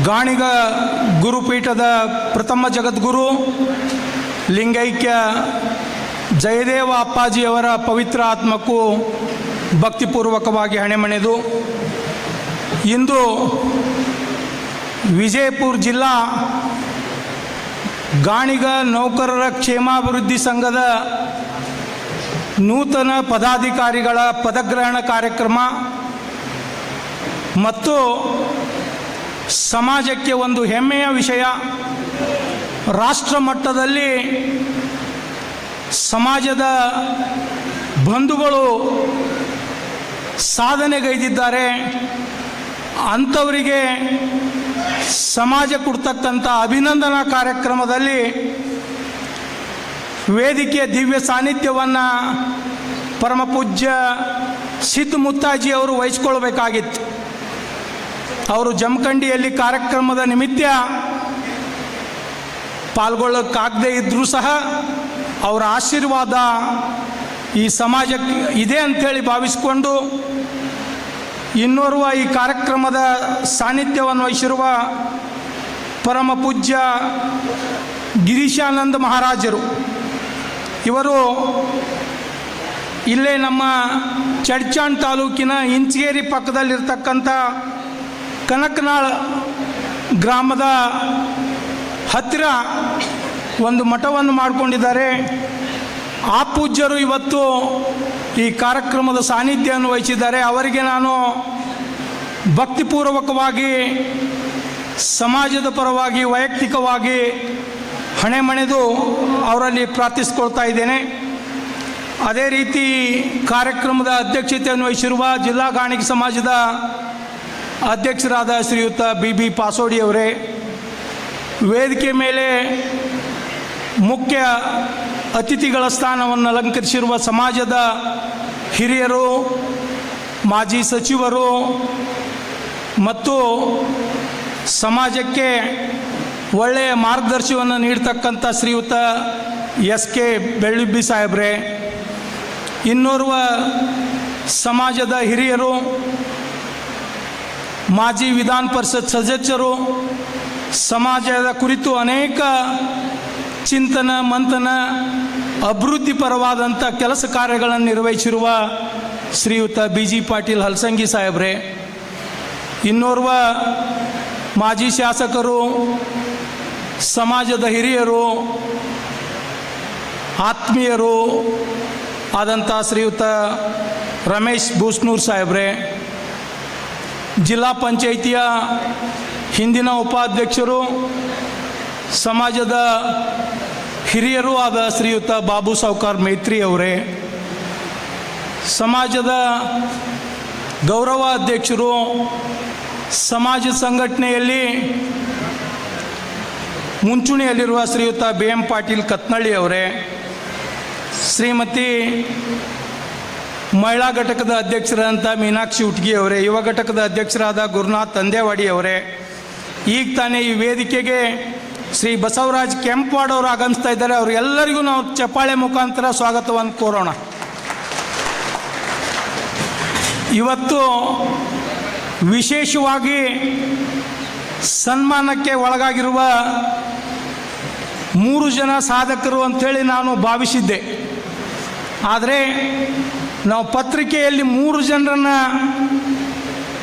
ಗಾಣಿಗ ಗುರುಪೀಠದ ಪ್ರಥಮ ಜಗದ್ಗುರು ಲಿಂಗೈಕ್ಯ ಜಯದೇವ ಅಪ್ಪಾಜಿಯವರ ಪವಿತ್ರ ಆತ್ಮಕ್ಕೂ ಭಕ್ತಿಪೂರ್ವಕವಾಗಿ ಹಣೆಮಣೆದು ಇಂದು ವಿಜಯಪುರ ಜಿಲ್ಲಾ ಗಾಣಿಗ ನೌಕರರ ಕ್ಷೇಮಾಭಿವೃದ್ಧಿ ಸಂಘದ ನೂತನ ಪದಾಧಿಕಾರಿಗಳ ಪದಗ್ರಹಣ ಕಾರ್ಯಕ್ರಮ ಮತ್ತು ಸಮಾಜಕ್ಕೆ ಒಂದು ಹೆಮ್ಮೆಯ ವಿಷಯ, ರಾಷ್ಟ್ರ ಮಟ್ಟದಲ್ಲಿ ಸಮಾಜದ ಬಂಧುಗಳು ಸಾಧನೆಗೈದಿದ್ದಾರೆ. ಅಂಥವರಿಗೆ ಸಮಾಜ ಕೊಡ್ತಕ್ಕಂಥ ಅಭಿನಂದನಾ ಕಾರ್ಯಕ್ರಮದಲ್ಲಿ ವೇದಿಕೆಯ ದಿವ್ಯ ಸಾನ್ನಿಧ್ಯವನ್ನು ಪರಮ ಪೂಜ್ಯ ಸಿದ್ಧ ಮುತ್ತಾಜಿ ಅವರು ವಹಿಸ್ಕೊಳ್ಬೇಕಾಗಿತ್ತು. ಅವರು ಜಮಖಂಡಿಯಲ್ಲಿ ಕಾರ್ಯಕ್ರಮದ ನಿಮಿತ್ತ ಪಾಲ್ಗೊಳ್ಳೋಕ್ಕಾಗದೇ ಇದ್ದರೂ ಸಹ ಅವರ ಆಶೀರ್ವಾದ ಈ ಸಮಾಜಕ್ಕೆ ಇದೆ ಅಂಥೇಳಿ ಭಾವಿಸಿಕೊಂಡು ಇನ್ನೋರ್ವ ಈ ಕಾರ್ಯಕ್ರಮದ ಸಾನ್ನಿಧ್ಯವನ್ನು ವಹಿಸಿರುವ ಪರಮ ಪೂಜ್ಯ ಗಿರೀಶಾನಂದ ಮಹಾರಾಜರು ಇವರು ಇಲ್ಲೇ ನಮ್ಮ ಚಡ್ಚಾಣ್ ತಾಲೂಕಿನ ಇಂಚಗೇರಿ ಪಕ್ಕದಲ್ಲಿರ್ತಕ್ಕಂಥ ಕನಕನಾಳ ಗ್ರಾಮದ ಹತ್ತಿರ ಒಂದು ಮಠವನ್ನು ಮಾಡಿಕೊಂಡಿದ್ದಾರೆ. ಆ ಪೂಜ್ಯರು ಇವತ್ತು ಈ ಕಾರ್ಯಕ್ರಮದ ಸಾನ್ನಿಧ್ಯವನ್ನು ವಹಿಸಿದ್ದಾರೆ. ಅವರಿಗೆ ನಾನು ಭಕ್ತಿಪೂರ್ವಕವಾಗಿ ಸಮಾಜದ ಪರವಾಗಿ ವೈಯಕ್ತಿಕವಾಗಿ ಹಣೆಮಣೆದು ಅವರಲ್ಲಿ ಪ್ರಾರ್ಥಿಸ್ಕೊಳ್ತಾ ಇದ್ದೇನೆ. ಅದೇ ರೀತಿ ಕಾರ್ಯಕ್ರಮದ ಅಧ್ಯಕ್ಷತೆಯನ್ನು ವಹಿಸಿರುವ ಜಿಲ್ಲಾ ಗಾಣಿಗ ಸಮಾಜದ ಅಧ್ಯಕ್ಷರಾದ ಶ್ರೀಯುತ ಬಿ ಪಾಸೋಡಿ ಅವರೇ, ವೇದಿಕೆ ಮೇಲೆ ಮುಖ್ಯ ಅತಿಥಿಗಳ ಸ್ಥಾನವನ್ನು ಅಲಂಕರಿಸಿರುವ ಸಮಾಜದ ಹಿರಿಯರು, ಮಾಜಿ ಸಚಿವರು ಮತ್ತು ಸಮಾಜಕ್ಕೆ ಒಳ್ಳೆಯ ಮಾರ್ಗದರ್ಶನವನ್ನು ನೀಡ್ತಕ್ಕಂಥ ಶ್ರೀಯುತ SK ಬೆಳ್ಳುಬ್ಬಿ ಸಾಹೇಬ್ರೆ, ಇನ್ನೋರ್ವ ಸಮಾಜದ ಹಿರಿಯರು, ಮಾಜಿ ವಿಧಾನ ಪರಿಷತ್ ಸದಸ್ಯರು, ಸಮಾಜದ ಕುರಿತು ಅನೇಕ ಚಿಂತನ ಮಂಥನ ಅಭಿವೃದ್ಧಿ ಪರವಾದಂಥ ಕೆಲಸ ಕಾರ್ಯಗಳನ್ನು ನಿರ್ವಹಿಸಿರುವ ಶ್ರೀಯುತ BG ಪಾಟೀಲ್ ಹಲಸಂಗಿ ಸಾಹೇಬ್ರೆ, ಇನ್ನೋರ್ವ ಮಾಜಿ ಶಾಸಕರು, ಸಮಾಜದ ಹಿರಿಯರು, ಆತ್ಮೀಯರು ಆದಂಥ ಶ್ರೀಯುತ ರಮೇಶ್ ಬೂಸ್ನೂರ್ ಸಾಹೇಬ್ರೆ, ಜಿಲ್ಲಾ ಪಂಚಾಯಿತಿಯ ಹಿಂದಿನ ಉಪಾಧ್ಯಕ್ಷರು, ಸಮಾಜದ ಹಿರಿಯರು ಆದ ಶ್ರೀಯುತ ಬಾಬು ಸಾವ್ಕಾರ್ ಮೈತ್ರಿ ಅವರೇ, ಸಮಾಜದ ಗೌರವ ಅಧ್ಯಕ್ಷರು, ಸಮಾಜ ಸಂಘಟನೆಯಲ್ಲಿ ಮುಂಚೂಣಿಯಲ್ಲಿರುವ ಶ್ರೀಯುತ BM ಪಾಟೀಲ್ ಕತ್ನಳ್ಳಿ ಅವರೇ, ಶ್ರೀಮತಿ ಮಹಿಳಾ ಘಟಕದ ಅಧ್ಯಕ್ಷರಾದಂಥ ಮೀನಾಕ್ಷಿ ಉಟ್ಗಿ ಅವರೇ, ಯುವ ಘಟಕದ ಅಧ್ಯಕ್ಷರಾದ ಗುರುನಾಥ್ ತಂದೇವಾಡಿ ಅವರೇ, ಈಗ ತಾನೇ ಈ ವೇದಿಕೆಗೆ ಶ್ರೀ ಬಸವರಾಜ್ ಕೆಂಪವಾಡ್ ಅವರು ಆಗಮಿಸ್ತಾ ಇದ್ದಾರೆ. ಅವರೆಲ್ಲರಿಗೂ ನಾವು ಚಪ್ಪಾಳೆ ಮುಖಾಂತರ ಸ್ವಾಗತವನ್ನು ಕೋರೋಣ. ಇವತ್ತು ವಿಶೇಷವಾಗಿ ಸನ್ಮಾನಕ್ಕೆ ಒಳಗಾಗಿರುವ 3 ಜನ ಸಾಧಕರು ಅಂಥೇಳಿ ನಾನು ಭಾವಿಸಿದ್ದೆ. ಆದರೆ ನಾವು ಪತ್ರಿಕೆಯಲ್ಲಿ 3 ಜನರನ್ನು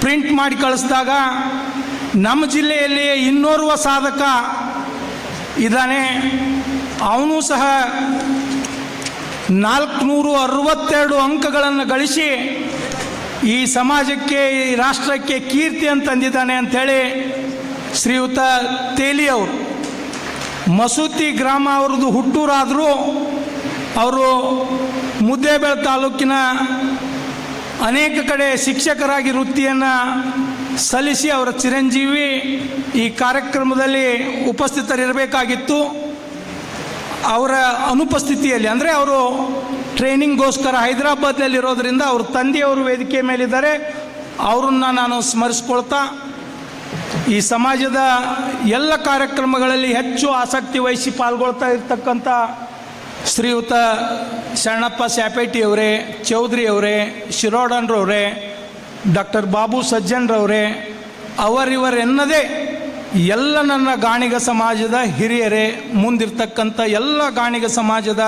ಪ್ರಿಂಟ್ ಮಾಡಿ ಕಳಿಸಿದಾಗ ನಮ್ಮ ಜಿಲ್ಲೆಯಲ್ಲಿ ಇನ್ನೋರ್ವ ಸಾಧಕ ಇದ್ದಾನೆ. ಅವನು ಸಹ 462 ಅಂಕಗಳನ್ನು ಗಳಿಸಿ ಈ ಸಮಾಜಕ್ಕೆ, ಈ ರಾಷ್ಟ್ರಕ್ಕೆ ಕೀರ್ತಿ ಅಂತಂದಿದ್ದಾನೆ ಅಂಥೇಳಿ ಶ್ರೀಯುತ ತೇಲಿ ಅವರು. ಮಸೂತಿ ಗ್ರಾಮ ಅವ್ರದ್ದು ಹುಟ್ಟೂರಾದರೂ ಅವರು ಮುದ್ದೇಬೇಳೆ ತಾಲೂಕಿನ ಅನೇಕ ಕಡೆ ಶಿಕ್ಷಕರಾಗಿ ವೃತ್ತಿಯನ್ನು ಸಲ್ಲಿಸಿ ಅವರ ಚಿರಂಜೀವಿ ಈ ಕಾರ್ಯಕ್ರಮದಲ್ಲಿ ಉಪಸ್ಥಿತರಿರಬೇಕಾಗಿತ್ತು. ಅವರ ಅನುಪಸ್ಥಿತಿಯಲ್ಲಿ, ಅಂದರೆ ಅವರು ಟ್ರೈನಿಂಗ್ಗೋಸ್ಕರ ಹೈದರಾಬಾದ್ನಲ್ಲಿರೋದ್ರಿಂದ ಅವ್ರ ತಂದೆಯವರು ವೇದಿಕೆ ಮೇಲಿದ್ದಾರೆ, ಅವರನ್ನು ನಾನು ಸ್ಮರಿಸ್ಕೊಳ್ತಾ ಈ ಸಮಾಜದ ಎಲ್ಲ ಕಾರ್ಯಕ್ರಮಗಳಲ್ಲಿ ಹೆಚ್ಚು ಆಸಕ್ತಿ ವಹಿಸಿ ಪಾಲ್ಗೊಳ್ತಾ ಇರ್ತಕ್ಕಂಥ ಶ್ರೀಯುತ ಶರಣಪ್ಪ ಸ್ಯಾಪೇಟಿ ಅವರೇ, ಚೌಧರಿ ಅವರೇ, ಶಿರೋಡನ್ರವರೇ, ಡಾಕ್ಟರ್ ಬಾಬು ಸಜ್ಜನ್ರವರೇ, ಅವರಿವರೆನ್ನದೇ ಎಲ್ಲ ನನ್ನ ಗಾಣಿಗ ಸಮಾಜದ ಹಿರಿಯರೇ, ಮುಂದಿರ್ತಕ್ಕಂಥ ಎಲ್ಲ ಗಾಣಿಗ ಸಮಾಜದ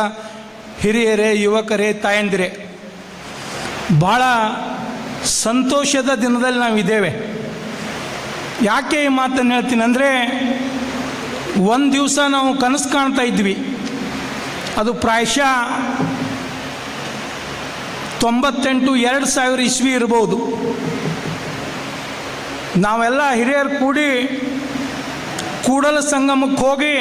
ಹಿರಿಯರೇ, ಯುವಕರೇ, ತಾಯಂದಿರೇ, ಭಾಳ ಸಂತೋಷದ ದಿನದಲ್ಲಿ ನಾವಿದ್ದೇವೆ. ಯಾಕೆ ಈ ಮಾತನ್ನು ಹೇಳ್ತೀನಿ ಅಂದರೆ, ಒಂದು ದಿವಸ ನಾವು ಕನಸು ಕಾಣ್ತಾ ಇದ್ವಿ. ಅದು ಪ್ರಾಯಶಃ 98-2000 ಇಸ್ವಿ ಇರ್ಬೋದು. ನಾವೆಲ್ಲ ಹಿರಿಯರು ಕೂಡಿ ಕೂಡಲ ಸಂಗಮಕ್ಕೆ ಹೋಗಿ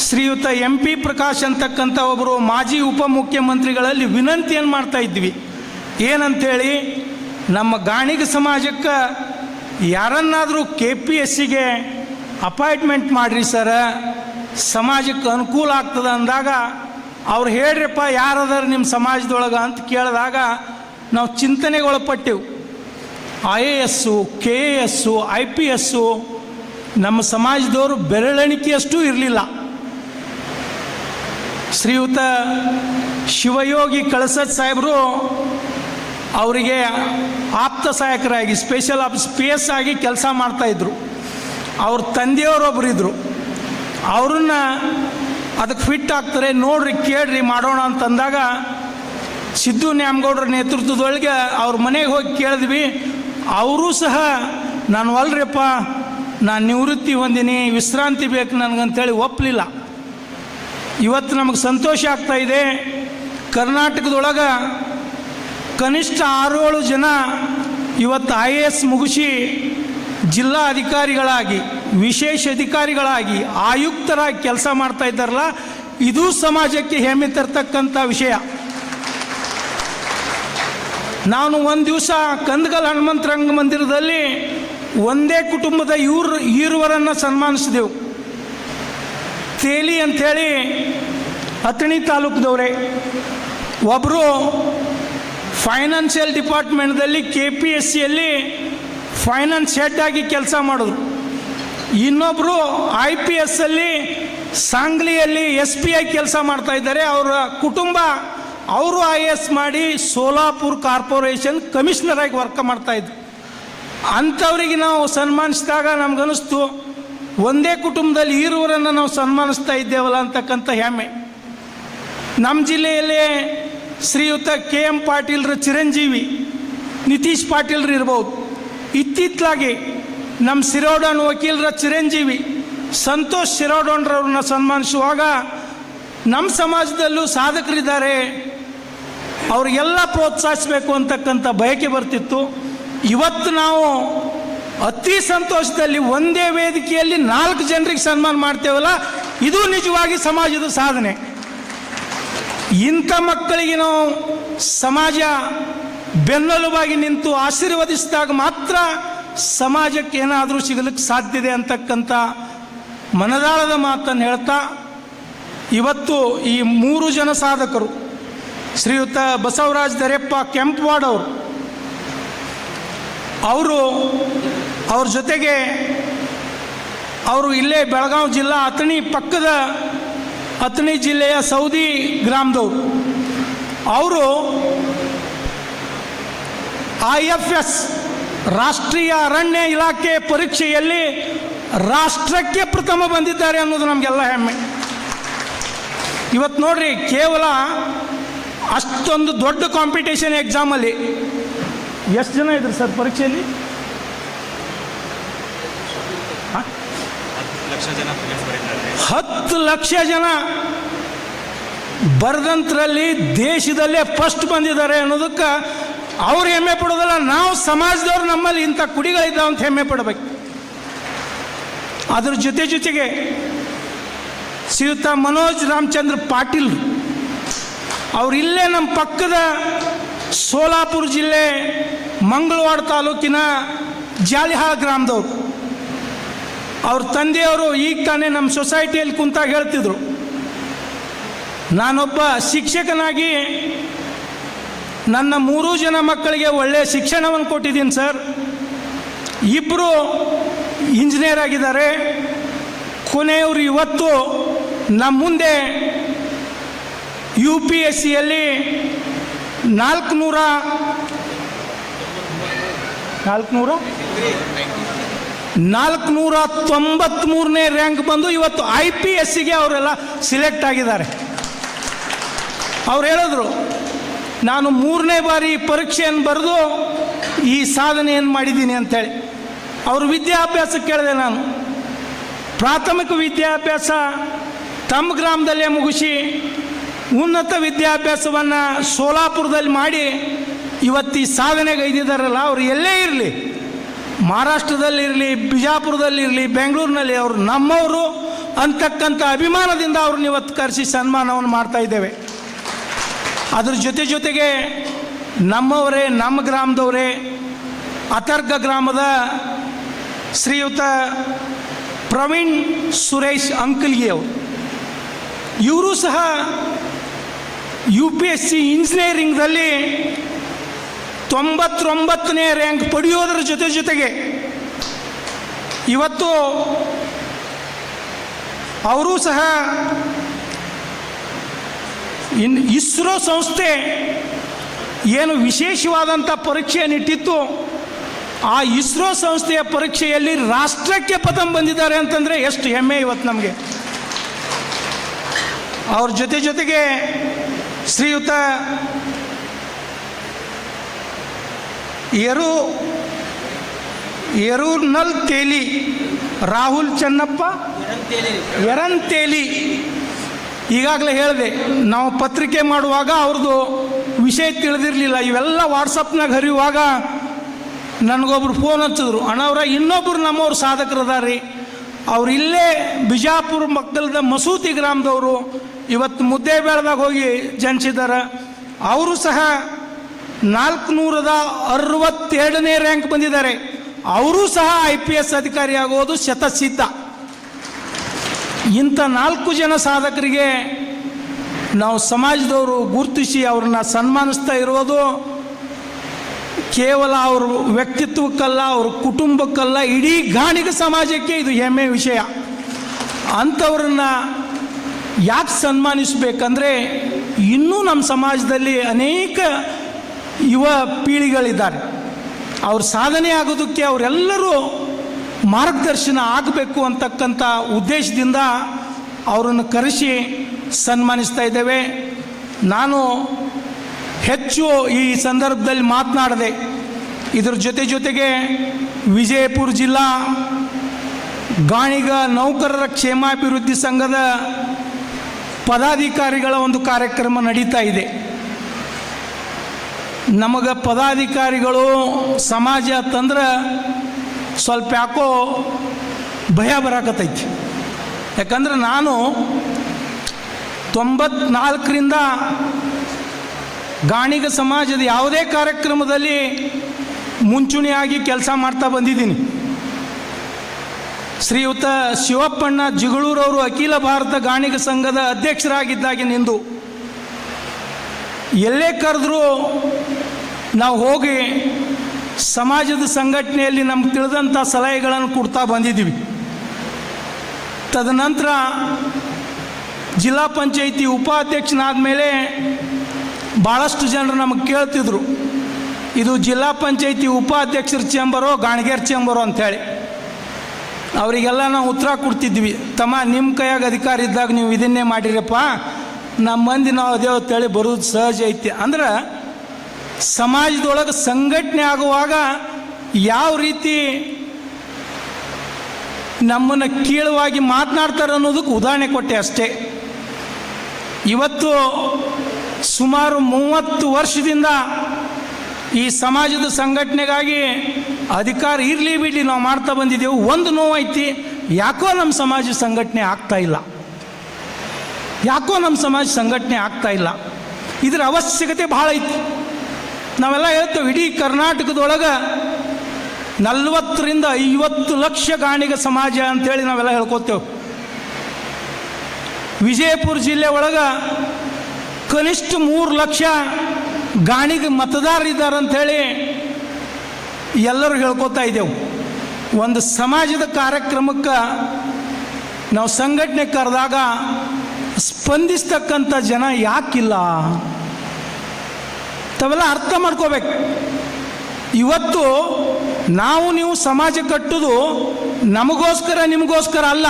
ಶ್ರೀಯುತ MP ಪ್ರಕಾಶ್ ಅಂತಕ್ಕಂಥ ಒಬ್ಬರು ಮಾಜಿ ಉಪಮುಖ್ಯಮಂತ್ರಿಗಳಲ್ಲಿ ವಿನಂತಿಯನ್ನು ಮಾಡ್ತಾ ಇದ್ವಿ. ಏನಂತೇಳಿ, ನಮ್ಮ ಗಾಣಿಗ ಸಮಾಜಕ್ಕೆ ಯಾರನ್ನಾದರೂ KPSCಗೆ ಅಪಾಯಿಂಟ್ಮೆಂಟ್ ಮಾಡಿರಿ ಸರ, ಸಮಾಜಕ್ಕೆ ಅನುಕೂಲ ಆಗ್ತದೆ ಅಂದಾಗ ಅವ್ರು ಹೇಳ್ರಿಪ್ಪ ಯಾರದಾರ ನಿಮ್ಮ ಸಮಾಜದೊಳಗೆ ಅಂತ ಕೇಳಿದಾಗ ನಾವು ಚಿಂತನೆಗೆ ಒಳಪಟ್ಟೆವು. IAS, KAS, IPS ನಮ್ಮ ಸಮಾಜದವರು ಬೆರಳೆಣಿಕೆಯಷ್ಟು ಇರಲಿಲ್ಲ. ಶ್ರೀಯುತ ಶಿವಯೋಗಿ ಕಳಸದ್ ಸಾಹೇಬರು ಅವರಿಗೆ ಆಪ್ತ ಸಹಾಯಕರಾಗಿ ಸ್ಪೆಷಲ್ ಆಫೀಸ್ PS ಆಗಿ ಕೆಲಸ ಮಾಡ್ತಾಯಿದ್ರು. ಅವ್ರ ತಂದೆಯವರೊಬ್ಬರು ಇದ್ದರು. ಅವ್ರನ್ನ ಅದಕ್ಕೆ ಫಿಟ್ ಆಗ್ತಾರೆ, ನೋಡ್ರಿ ಕೇಳ್ರಿ ಮಾಡೋಣ ಅಂತಂದಾಗ ಸಿದ್ದು ನ್ಯಾಮಗೌಡರ ನೇತೃತ್ವದೊಳಗೆ ಅವ್ರ ಮನೆಗೆ ಹೋಗಿ ಕೇಳಿದ್ವಿ. ಅವರೂ ಸಹ ನಾನು ಅಲ್ರಿಪ್ಪ, ನಾನು ನಿವೃತ್ತಿ ಹೊಂದಿನಿ, ವಿಶ್ರಾಂತಿ ಬೇಕು ನನಗಂತೇಳಿ ಒಪ್ಪಲಿಲ್ಲ. ಇವತ್ತು ನಮಗೆ ಸಂತೋಷ ಆಗ್ತಾಯಿದೆ, ಕರ್ನಾಟಕದೊಳಗೆ ಕನಿಷ್ಠ 6-7 ಜನ ಇವತ್ತು IAS ಮುಗಿಸಿ ಜಿಲ್ಲಾ ಅಧಿಕಾರಿಗಳಾಗಿ, ವಿಶೇಷ ಅಧಿಕಾರಿಗಳಾಗಿ, ಆಯುಕ್ತರಾಗಿ ಕೆಲಸ ಮಾಡ್ತಾ ಇದ್ದಾರಲ್ಲ, ಇದು ಸಮಾಜಕ್ಕೆ ಹೆಮ್ಮೆ ತರ್ತಕ್ಕಂಥ ವಿಷಯ. ನಾನು ಒಂದು ದಿವಸ ಕಂದಗಲ್ ಹನುಮಂತ ರಂಗ ಮಂದಿರದಲ್ಲಿ ಒಂದೇ ಕುಟುಂಬದ ಈರುವರನ್ನು ಸನ್ಮಾನಿಸಿದೆವು. ತೇಲಿ ಅಂಥೇಳಿ ಅಥಣಿ ತಾಲೂಕದವರೇ. ಒಬ್ಬರು ಫೈನಾನ್ಷಿಯಲ್ ಡಿಪಾರ್ಟ್ಮೆಂಟ್ದಲ್ಲಿ KPSCಯಲ್ಲಿ ಫೈನಾನ್ಸ್ ಹೆಡ್ ಆಗಿ ಕೆಲಸ ಮಾಡೋದು. ಇನ್ನೊಬ್ಬರು IPS ಅಲ್ಲಿ ಸಾಂಗ್ಲಿಯಲ್ಲಿ SP ಆಗಿ ಕೆಲಸ ಮಾಡ್ತಾ ಇದ್ದಾರೆ. ಅವರ ಕುಟುಂಬ ಅವರು IAS ಮಾಡಿ ಸೋಲಾಪುರ್ ಕಾರ್ಪೊರೇಷನ್ ಕಮಿಷನರ್ ಆಗಿ ವರ್ಕ್ ಮಾಡ್ತಾಯಿದ್ರು. ಅಂಥವ್ರಿಗೆ ನಾವು ಸನ್ಮಾನಿಸಿದಾಗ ನಮಗನ್ನಿಸ್ತು, ಒಂದೇ ಕುಟುಂಬದಲ್ಲಿ ಇರುವರನ್ನು ನಾವು ಸನ್ಮಾನಿಸ್ತಾ ಇದ್ದೇವಲ್ಲ ಅಂತಕ್ಕಂಥ ಹೆಮ್ಮೆ. ನಮ್ಮ ಜಿಲ್ಲೆಯಲ್ಲೇ ಶ್ರೀಯುತ KM ಪಾಟೀಲ್ರ ಚಿರಂಜೀವಿ ನಿತೀಶ್ ಪಾಟೀಲ್ರು ಇರ್ಬೋದು. ಇತ್ತಿತ್ತಲಾಗಿ ನಮ್ಮ ಸಿರೋಡನ್ ವಕೀಲರ ಚಿರಂಜೀವಿ ಸಂತೋಷ್ ಸಿರೋಡೋಣ್ರವ್ರನ್ನ ಸನ್ಮಾನಿಸುವಾಗ ನಮ್ಮ ಸಮಾಜದಲ್ಲೂ ಸಾಧಕರಿದ್ದಾರೆ, ಅವರಿಗೆಲ್ಲ ಪ್ರೋತ್ಸಾಹಿಸಬೇಕು ಅಂತಕ್ಕಂಥ ಬಯಕೆ ಬರ್ತಿತ್ತು. ಇವತ್ತು ನಾವು ಅತಿ ಸಂತೋಷದಲ್ಲಿ ಒಂದೇ ವೇದಿಕೆಯಲ್ಲಿ 4 ಜನರಿಗೆ ಸನ್ಮಾನ ಮಾಡ್ತೇವಲ್ಲ, ಇದು ನಿಜವಾಗಿ ಸಮಾಜದ ಸಾಧನೆ. ಇಂಥ ಮಕ್ಕಳಿಗೆ ನಾವು ಸಮಾಜ ಬೆನ್ನೆಲುಬಾಗಿ ನಿಂತು ಆಶೀರ್ವದಿಸಿದಾಗ ಮಾತ್ರ ಸಮಾಜಕ್ಕೆ ಏನಾದರೂ ಸಿಗಲಿಕ್ಕೆ ಸಾಧ್ಯತೆ ಅಂತಕ್ಕಂಥ ಮನದಾಳದ ಮಾತನ್ನು ಹೇಳ್ತಾ, ಇವತ್ತು ಈ 3 ಜನ ಸಾಧಕರು, ಶ್ರೀಯುತ ಬಸವರಾಜ್ ದರೆಪ್ಪ ಕೆಂಪವಾಡ್ ಅವ್ರ ಜೊತೆಗೆ ಅವರು ಇಲ್ಲೇ ಬೆಳಗಾವಿ ಜಿಲ್ಲಾ ಅಥಣಿ ಪಕ್ಕದ ಅಥಣಿ ಜಿಲ್ಲೆಯ ಸೌದಿ ಗ್ರಾಮದವರು. ಅವರು IFS ರಾಷ್ಟ್ರೀಯ ಅರಣ್ಯ ಇಲಾಖೆ ಪರೀಕ್ಷೆಯಲ್ಲಿ ರಾಷ್ಟ್ರಕ್ಕೆ ಪ್ರಥಮ ಬಂದಿದ್ದಾರೆ ಅನ್ನೋದು ನಮಗೆಲ್ಲ ಹೆಮ್ಮೆ. ಇವತ್ತು ನೋಡ್ರಿ, ಕೇವಲ ಅಷ್ಟೊಂದು ದೊಡ್ಡ ಕಾಂಪಿಟೇಷನ್ ಎಕ್ಸಾಮಲ್ಲಿ ಎಷ್ಟು ಜನ ಇದ್ರು ಸರ್ ಪರೀಕ್ಷೆಯಲ್ಲಿ? 10 ಲಕ್ಷ ಜನ ಬರೆದಂತರಲ್ಲಿ ದೇಶದಲ್ಲೇ ಫಸ್ಟ್ ಬಂದಿದ್ದಾರೆ ಅನ್ನೋದಕ್ಕೆ ಅವ್ರು ಹೆಮ್ಮೆ ಪಡೋದಲ್ಲ, ನಾವು ಸಮಾಜದವ್ರು ನಮ್ಮಲ್ಲಿ ಇಂಥ ಕುಡಿಗಳಿದ್ದಾವೆ ಅಂತ ಹೆಮ್ಮೆ ಪಡಬೇಕು. ಅದ್ರ ಜೊತೆಗೆ ಶ್ರೀಯುತ ಮನೋಜ್ ರಾಮಚಂದ್ರ ಪಾಟೀಲ್ ಅವ್ರು ಇಲ್ಲೇ ನಮ್ಮ ಪಕ್ಕದ ಸೋಲಾಪುರ ಜಿಲ್ಲೆ ಮಂಗಳವಾಡ ತಾಲೂಕಿನ ಜಾಲಿಹಾಳ ಗ್ರಾಮದವರು. ಅವ್ರ ತಂದೆಯವರು ಈಗ ತಾನೇ ನಮ್ಮ ಸೊಸೈಟಿಯಲ್ಲಿ ಕುಂತಾಗ ಹೇಳ್ತಿದ್ರು, ನಾನೊಬ್ಬ ಶಿಕ್ಷಕನಾಗಿ ನನ್ನ 3 ಜನ ಮಕ್ಕಳಿಗೆ ಒಳ್ಳೆಯ ಶಿಕ್ಷಣವನ್ನು ಕೊಟ್ಟಿದ್ದೀನಿ ಸರ್. 2 ಇಂಜಿನಿಯರ್ ಆಗಿದ್ದಾರೆ. ಕೊನೆಯವರು ಇವತ್ತು ನಮ್ಮ ಮುಂದೆ UPSCಯಲ್ಲಿ 400 493ನೇ ರ್ಯಾಂಕ್ ಬಂದು ಇವತ್ತು IPSಗೆ ಅವರೆಲ್ಲ ಸಿಲೆಕ್ಟ್ ಆಗಿದ್ದಾರೆ. ಅವ್ರು ಹೇಳಿದ್ರು, ನಾನು 3ನೇ ಬಾರಿ ಪರೀಕ್ಷೆಯನ್ನು ಬರೆದು ಈ ಸಾಧನೆಯನ್ನು ಮಾಡಿದ್ದೀನಿ ಅಂತೇಳಿ. ಅವ್ರ ವಿದ್ಯಾಭ್ಯಾಸ ಕೇಳಿದೆ ನಾನು. ಪ್ರಾಥಮಿಕ ವಿದ್ಯಾಭ್ಯಾಸ ತಮ್ಮ ಗ್ರಾಮದಲ್ಲೇ ಮುಗಿಸಿ ಉನ್ನತ ವಿದ್ಯಾಭ್ಯಾಸವನ್ನು ಸೋಲಾಪುರದಲ್ಲಿ ಮಾಡಿ ಇವತ್ತು ಈ ಸಾಧನೆಗೆ ಐದಿದ್ದಾರಲ್ಲ, ಅವರು ಎಲ್ಲೇ ಇರಲಿ, ಮಹಾರಾಷ್ಟ್ರದಲ್ಲಿರಲಿ, ಬಿಜಾಪುರದಲ್ಲಿರಲಿ, ಬೆಂಗಳೂರಿನಲ್ಲಿ, ಅವರು ನಮ್ಮವರು ಅಂತಕ್ಕಂಥ ಅಭಿಮಾನದಿಂದ ಅವ್ರನ್ನ ಇವತ್ತು ಕರೆಸಿ ಸನ್ಮಾನವನ್ನು ಮಾಡ್ತಾ ಇದ್ದೇವೆ. ಅದ್ರ ಜೊತೆಗೆ ನಮ್ಮವರೇ, ನಮ್ಮ ಗ್ರಾಮದವರೇ, ಅತರ್ಗ ಗ್ರಾಮದ ಶ್ರೀಯುತ ಪ್ರವೀಣ್ ಸುರೇಶ್ ಅಂಕಲ್ಗಿ ಅವರು, ಇವರು ಸಹ UPSC ಇಂಜಿನಿಯರಿಂಗ್ದಲ್ಲಿ 99ನೇ ರ್ಯಾಂಕ್ ಪಡೆಯೋದರ ಜೊತೆಗೆ ಇವತ್ತು ಅವರು ಸಹ ಇಸ್ರೋ ಸಂಸ್ಥೆ ಏನು ವಿಶೇಷವಾದಂಥ ಪರೀಕ್ಷೆಯನ್ನಿಟ್ಟಿತ್ತು, ಆ ಇಸ್ರೋ ಸಂಸ್ಥೆಯ ಪರೀಕ್ಷೆಯಲ್ಲಿ ರಾಷ್ಟ್ರಕ್ಕೆ ಪ್ರಥಮ ಬಂದಿದ್ದಾರೆ ಅಂತಂದರೆ ಎಷ್ಟು ಹೆಮ್ಮೆ ಇವತ್ತು ನಮಗೆ. ಅವ್ರ ಜೊತೆಗೆ ಶ್ರೀಯುತ ಯರೂರ್ನಲ್ ತೇಲಿ ರಾಹುಲ್ ಚೆನ್ನಪ್ಪ ಯರಂತೇಲಿ. ಈಗಾಗಲೇ ಹೇಳಿದೆ, ನಾವು ಪತ್ರಿಕೆ ಮಾಡುವಾಗ ಅವ್ರದ್ದು ವಿಷಯ ತಿಳಿದಿರಲಿಲ್ಲ. ಇವೆಲ್ಲ ವಾಟ್ಸಪ್ನಾಗ ಹರಿಯುವಾಗ ನನಗೊಬ್ರು ಫೋನ್ ಹಚ್ಚಿದ್ರು, ಅಣ್ಣವ್ರ ಇನ್ನೊಬ್ಬರು ನಮ್ಮವ್ರು ಸಾಧಕರದಾರ್ರಿ, ಅವ್ರು ಇಲ್ಲೇ ಬಿಜಾಪುರ ಮಕ್ಕಳದ ಮಸೂತಿ ಗ್ರಾಮದವರು, ಇವತ್ತು ಮುದ್ದೇಬೇಳದಾಗ ಹೋಗಿ ಜನಿಸಿದ್ದಾರೆ. ಅವರು ಸಹ 462ನೇ ರ್ಯಾಂಕ್ ಬಂದಿದ್ದಾರೆ. ಅವರು ಸಹ IPS ಅಧಿಕಾರಿ ಆಗೋದು ಶತಸಿದ್ಧ. ಇಂಥ 4 ಜನ ಸಾಧಕರಿಗೆ ನಾವು ಸಮಾಜದವರು ಗುರುತಿಸಿ ಅವ್ರನ್ನ ಸನ್ಮಾನಿಸ್ತಾ ಇರೋದು ಕೇವಲ ಅವ್ರ ವ್ಯಕ್ತಿತ್ವಕ್ಕಲ್ಲ, ಅವ್ರ ಕುಟುಂಬಕ್ಕಲ್ಲ, ಇಡೀ ಗಾಣಿಗ ಸಮಾಜಕ್ಕೆ ಇದು ಹೆಮ್ಮೆ ವಿಷಯ. ಅಂಥವ್ರನ್ನ ಯಾಕೆ ಸನ್ಮಾನಿಸಬೇಕಂದ್ರೆ, ಇನ್ನೂ ನಮ್ಮ ಸಮಾಜದಲ್ಲಿ ಅನೇಕ ಯುವ ಪೀಳಿಗೆಗಳಿದ್ದಾರೆ. ಅವ್ರ ಸಾಧನೆ ಆಗೋದಕ್ಕೆ ಅವರೆಲ್ಲರೂ ಮಾರ್ಗದರ್ಶನ ಆಗಬೇಕು ಅಂತಕ್ಕಂಥ ಉದ್ದೇಶದಿಂದ ಅವರನ್ನು ಕರೆಸಿ ಸನ್ಮಾನಿಸ್ತಾ ಇದ್ದೇವೆ. ನಾನು ಹೆಚ್ಚು ಈ ಸಂದರ್ಭದಲ್ಲಿ ಮಾತನಾಡಿದೆ. ಇದರ ಜೊತೆಗೆ ವಿಜಯಪುರ ಜಿಲ್ಲಾ ಗಾಣಿಗ ನೌಕರರ ಕ್ಷೇಮಾಭಿವೃದ್ಧಿ ಸಂಘದ ಪದಾಧಿಕಾರಿಗಳ ಒಂದು ಕಾರ್ಯಕ್ರಮ ನಡೀತಾ ಇದೆ. ನಮಗೆ ಪದಾಧಿಕಾರಿಗಳು ಸಮಾಜ ಅಂತಂದ್ರೆ ಸ್ವಲ್ಪ ಯಾಕೋ ಭಯ ಬರಾಕತ್ತೈತಿ. ಯಾಕಂದ್ರೆ ನಾನು 94ರಿಂದ ಗಾಣಿಗ ಸಮಾಜದ ಯಾವುದೇ ಕಾರ್ಯಕ್ರಮದಲ್ಲಿ ಮುಂಚೂಣಿಯಾಗಿ ಕೆಲಸ ಮಾಡ್ತಾ ಬಂದಿದ್ದೀನಿ. ಶ್ರೀಯುತ ಶಿವಪ್ಪಣ್ಣ ಜಿಗಳೂರವರು ಅಖಿಲ ಭಾರತ ಗಾಣಿಗ ಸಂಘದ ಅಧ್ಯಕ್ಷರಾಗಿದ್ದಾಗಿನಿಂದು ಎಲ್ಲೇ ಕರೆದ್ರೂ ನಾವು ಹೋಗಿ ಸಮಾಜದ ಸಂಘಟನೆಯಲ್ಲಿ ನಮ್ಗೆ ತಿಳಿದಂಥ ಸಲಹೆಗಳನ್ನು ಕೊಡ್ತಾ ಬಂದಿದ್ದೀವಿ. ತದನಂತರ ಜಿಲ್ಲಾ ಪಂಚಾಯಿತಿ ಉಪಾಧ್ಯಕ್ಷನಾದ ಮೇಲೆ ಭಾಳಷ್ಟು ಜನರು ನಮಗೆ ಕೇಳ್ತಿದ್ರು, ಇದು ಜಿಲ್ಲಾ ಪಂಚಾಯಿತಿ ಉಪಾಧ್ಯಕ್ಷರ ಚೇಂಬರೋ ಗಾಣಿಗೇರ್ ಚೇಂಬರೋ ಅಂಥೇಳಿ. ಅವರಿಗೆಲ್ಲ ನಾವು ಉತ್ತರ ಕೊಡ್ತಿದ್ವಿ, ತಮ್ಮ ನಿಮ್ಮ ಕೈಯಾಗ ಅಧಿಕಾರ ಇದ್ದಾಗ ನೀವು ಇದನ್ನೇ ಮಾಡಿರಪ್ಪ, ನಮ್ಮ ಮಂದಿ ನಾವು ಅದೇ ಅಂತೇಳಿ ಬರೋದು ಸಹಜ ಐತಿ. ಅಂದ್ರೆ ಸಮಾಜದೊಳಗೆ ಸಂಘಟನೆ ಆಗುವಾಗ ಯಾವ ರೀತಿ ನಮ್ಮನ್ನು ಕೀಳವಾಗಿ ಮಾತನಾಡ್ತಾರೆ ಅನ್ನೋದಕ್ಕೆ ಉದಾಹರಣೆ ಕೊಟ್ಟೆ ಅಷ್ಟೇ. ಇವತ್ತು ಸುಮಾರು 30 ವರ್ಷದಿಂದ ಈ ಸಮಾಜದ ಸಂಘಟನೆಗಾಗಿ ಅಧಿಕಾರ ಇರಲಿ ಬಿಡಲಿ ನಾವು ಮಾಡ್ತಾ ಬಂದಿದ್ದೆವು. ಒಂದು ನೋವೈತಿ, ಯಾಕೋ ನಮ್ಮ ಸಮಾಜ ಸಂಘಟನೆ ಆಗ್ತಾ ಇಲ್ಲ, ಇದರ ಅವಶ್ಯಕತೆ ಭಾಳ ಐತಿ. ನಾವೆಲ್ಲ ಹೇಳ್ತೇವೆ, ಇಡೀ ಕರ್ನಾಟಕದೊಳಗೆ 40ರಿಂದ 50 ಲಕ್ಷ ಗಾಣಿಗ ಸಮಾಜ ಅಂಥೇಳಿ ನಾವೆಲ್ಲ ಹೇಳ್ಕೊತೇವೆ. ವಿಜಯಪುರ ಜಿಲ್ಲೆ ಒಳಗೆ ಕನಿಷ್ಠ 3 ಲಕ್ಷ ಗಾಣಿಗ ಮತದಾರರಿದ್ದಾರೆ ಅಂಥೇಳಿ ಎಲ್ಲರೂ ಹೇಳ್ಕೊತಾ ಇದ್ದೆವು. ಒಂದು ಸಮಾಜದ ಕಾರ್ಯಕ್ರಮಕ್ಕೆ ನಾವು ಸಂಘಟನೆ ಕರೆದಾಗ ಸ್ಪಂದಿಸ್ತಕ್ಕಂಥ ಜನ ಯಾಕಿಲ್ಲ? ತಾವೆಲ್ಲ ಅರ್ಥ ಮಾಡ್ಕೋಬೇಕು. ಇವತ್ತು ನಾವು ನೀವು ಸಮಾಜ ಕಟ್ಟುವುದು ನಮಗೋಸ್ಕರ ನಿಮಗೋಸ್ಕರ ಅಲ್ಲ.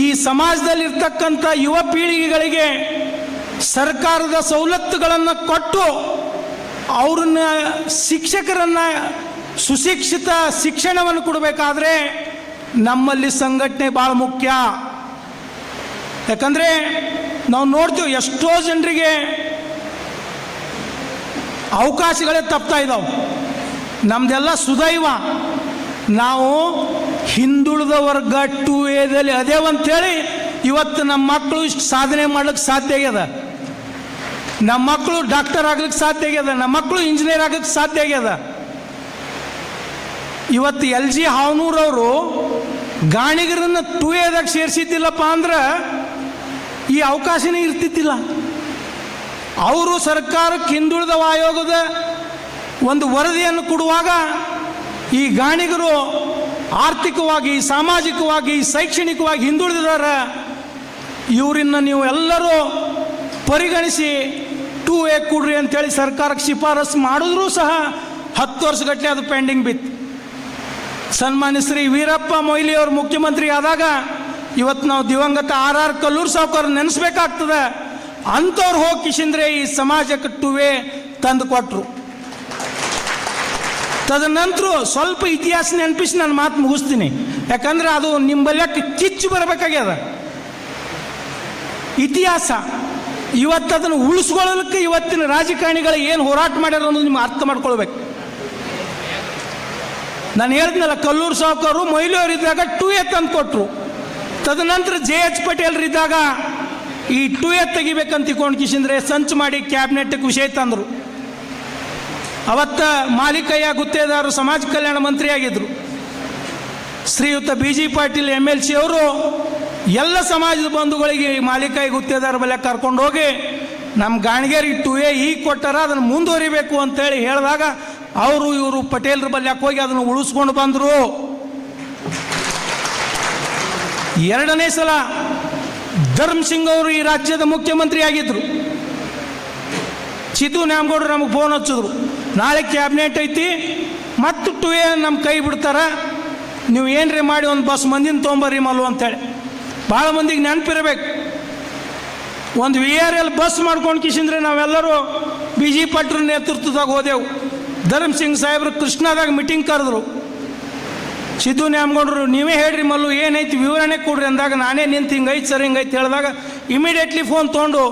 ಈ ಸಮಾಜದಲ್ಲಿರ್ತಕ್ಕಂಥ ಯುವ ಪೀಳಿಗೆಗಳಿಗೆ ಸರ್ಕಾರದ ಸವಲತ್ತುಗಳನ್ನು ಕೊಟ್ಟು ಅವ್ರನ್ನ ಶಿಕ್ಷಕರನ್ನು ಸುಶಿಕ್ಷಿತ ಶಿಕ್ಷಣವನ್ನು ಕೊಡಬೇಕಾದ್ರೆ ನಮ್ಮಲ್ಲಿ ಸಂಘಟನೆ ಭಾಳ ಮುಖ್ಯ. ಯಾಕಂದರೆ ನಾವು ನೋಡ್ತೀವಿ ಎಷ್ಟೋ ಜನರಿಗೆ ಅವಕಾಶಗಳೇ ತಪ್ತಾ ಇದ್ದಾವೆ. ನಮ್ಮದೆಲ್ಲ ಸುದೈವ, ನಾವು ಹಿಂದುಳಿದ ವರ್ಗ 2Aದಲ್ಲಿ ಅದೇವಂತೇಳಿ ಇವತ್ತು ನಮ್ಮ ಮಕ್ಕಳು ಇಷ್ಟು ಸಾಧನೆ ಮಾಡ್ಲಿಕ್ಕೆ ಸಾಧ್ಯ ಆಗ್ಯದ. ನಮ್ಮ ಮಕ್ಕಳು ಡಾಕ್ಟರ್ ಆಗ್ಲಿಕ್ಕೆ ಸಾಧ್ಯ ಆಗ್ಯದ, ನಮ್ಮ ಮಕ್ಕಳು ಇಂಜಿನಿಯರ್ ಆಗ್ಲಿಕ್ಕೆ ಸಾಧ್ಯ ಆಗ್ಯದ. ಇವತ್ತು LG ಹಾವನೂರವರು ಗಾಣಿಗರನ್ನ 2Aದಾಗ ಸೇರಿಸಿದ್ದಿಲ್ಲಪ್ಪ ಅಂದ್ರೆ ಈ ಅವಕಾಶನೇ ಇರ್ತಿದ್ದಿಲ್ಲ. ಅವರು ಸರ್ಕಾರಕ್ಕೆ ಹಿಂದುಳಿದ ಆಯೋಗದ ಒಂದು ವರದಿಯನ್ನು ಕೊಡುವಾಗ ಈ ಗಾಣಿಗರು ಆರ್ಥಿಕವಾಗಿ, ಸಾಮಾಜಿಕವಾಗಿ, ಶೈಕ್ಷಣಿಕವಾಗಿ ಹಿಂದುಳಿದಿದ್ದಾರೆ, ಇವರನ್ನು ನೀವು ಎಲ್ಲರೂ ಪರಿಗಣಿಸಿ 2A ಕೊಡ್ರಿ ಅಂತೇಳಿ ಸರ್ಕಾರಕ್ಕೆ ಶಿಫಾರಸು ಮಾಡಿದ್ರೂ ಸಹ 10 ವರ್ಷಗಟ್ಟಲೆ ಅದು ಪೆಂಡಿಂಗ್ ಬಿತ್ತು. ಸನ್ಮಾನ್ಯ ಶ್ರೀ ವೀರಪ್ಪ ಮೊಯ್ಲಿ ಅವರು ಮುಖ್ಯಮಂತ್ರಿ ಆದಾಗ ಇವತ್ತು ನಾವು ದಿವಂಗತ RR ಕಲ್ಲೂರು ಸಾವ್ಕಾರ ನೆನೆಸ್ಬೇಕಾಗ್ತದೆ. ಅಂಥವ್ರು ಹೋಗಿ ಕಿಶಿಂದ್ರೆ ಈ ಸಮಾಜಕ್ಕೆ 2A ತಂದು ಕೊಟ್ಟರು. ತದನಂತರ ಸ್ವಲ್ಪ ಇತಿಹಾಸ ನೆನಪಿಸಿ ನಾನು ಮಾತು ಮುಗಿಸ್ತೀನಿ. ಯಾಕಂದ್ರೆ ಅದು ನಿಂಬಲ್ಯಕ್ಕೆ ಕಿಚ್ಚು ಬರಬೇಕಾಗ್ಯದ ಇತಿಹಾಸ. ಇವತ್ತು ಅದನ್ನು ಉಳಿಸ್ಕೊಳ್ಳಲಿಕ್ಕೆ ಇವತ್ತಿನ ರಾಜಕಾರಣಿಗಳು ಏನು ಹೋರಾಟ ಮಾಡ್ಯಾರ ಅನ್ನೋದು ನಿಮ್ಗೆ ಅರ್ಥ ಮಾಡ್ಕೊಳ್ಬೇಕು. ನಾನು ಹೇಳಿದ್ನಲ್ಲ, ಕಲ್ಲೂರು ಸಾವ್ಕಾರು ಮೊಯ್ಲಿಯವರು ಇದ್ದಾಗ 2A ತಂದು ಕೊಟ್ಟರು. ತದನಂತರ JH ಪಟೇಲ್ರಿದ್ದಾಗ ಈ 2A ತೆಗಿಬೇಕಂತ ತಿಳ್ಕೊಂಡು ಕಿಶಿಂದ್ರೆ ಸಂಚು ಮಾಡಿ ಕ್ಯಾಬಿನೆಟ್ಗೆ ವಿಷಯ ತಂದರು. ಅವತ್ತ ಮಾಲಿಕಯ್ಯ ಗುತ್ತೇದಾರರು ಸಮಾಜ ಕಲ್ಯಾಣ ಮಂತ್ರಿ ಆಗಿದ್ದರು. ಶ್ರೀಯುತ BG ಪಾಟೀಲ್ MLC ಅವರು ಎಲ್ಲ ಸಮಾಜದ ಬಂಧುಗಳಿಗೆ ಮಾಲಿಕಯ್ಯ ಗುತ್ತೇದಾರ ಬಲೆ ಕರ್ಕೊಂಡು ಹೋಗಿ ನಮ್ಮ ಗಾಣಿಗೇರಿಗೆ 2A ಈಗ ಕೊಟ್ಟಾರ, ಅದನ್ನು ಮುಂದುವರಿಬೇಕು ಅಂತೇಳಿ ಹೇಳಿದಾಗ ಅವರು ಇವರು ಪಟೇಲ್ರ ಬಲ್ಯಕ್ಕೆ ಹೋಗಿ ಅದನ್ನು ಉಳಿಸ್ಕೊಂಡು ಬಂದರು. ಎರಡನೇ ಸಲ ಧರ್ಮ್ ಸಿಂಗ್ ಅವರು ಈ ರಾಜ್ಯದ ಮುಖ್ಯಮಂತ್ರಿ ಆಗಿದ್ದರು. ಸಿದ್ದು ನ್ಯಾಮಗೌಡರು ನಮಗೆ ಫೋನ್ ಹಚ್ಚಿದ್ರು, ನಾಳೆ ಕ್ಯಾಬಿನೆಟ್ ಐತಿ ಮತ್ತು 2A ನಮ್ಮ ಕೈ ಬಿಡ್ತಾರ, ನೀವು ಏನ್ರಿ ಮಾಡಿ ಒಂದು ಬಸ್ ಮಂದಿನ ತೊಗೊಂಬರ್ರಿ ಮಲ್ಲು ಅಂತೇಳಿ. ಭಾಳ ಮಂದಿಗೆ ನೆನಪಿರಬೇಕು, ಒಂದು VRL ಬಸ್ ಮಾಡ್ಕೊಂಡು ಕಿಶಿಂದ್ರೆ ನಾವೆಲ್ಲರೂ BG ಪಾಟೀಲ್ ನೇತೃತ್ವದಾಗ ಹೋದೆವು. ಧರ್ಮ್ ಸಿಂಗ್ ಸಾಹೇಬ್ರು ಕೃಷ್ಣಾದಾಗ ಮೀಟಿಂಗ್ ಕರೆದ್ರು. ಸಿದ್ದು ನ್ಯಾಮಗೌಡರು ನೀವೇ ಹೇಳ್ರಿ ಮಲ್ಲು ಏನೈತಿ ವಿವರಣೆ ಕೊಡ್ರಿ ಅಂದಾಗ ನಾನೇ ನಿಂತು ಹಿಂಗೈತೆ ಸರ್ ಹಿಂಗೈತೆ ಹೇಳಿದಾಗ ಇಮಿಡಿಯೇಟ್ಲಿ ಫೋನ್ ತೊಗೊಂಡು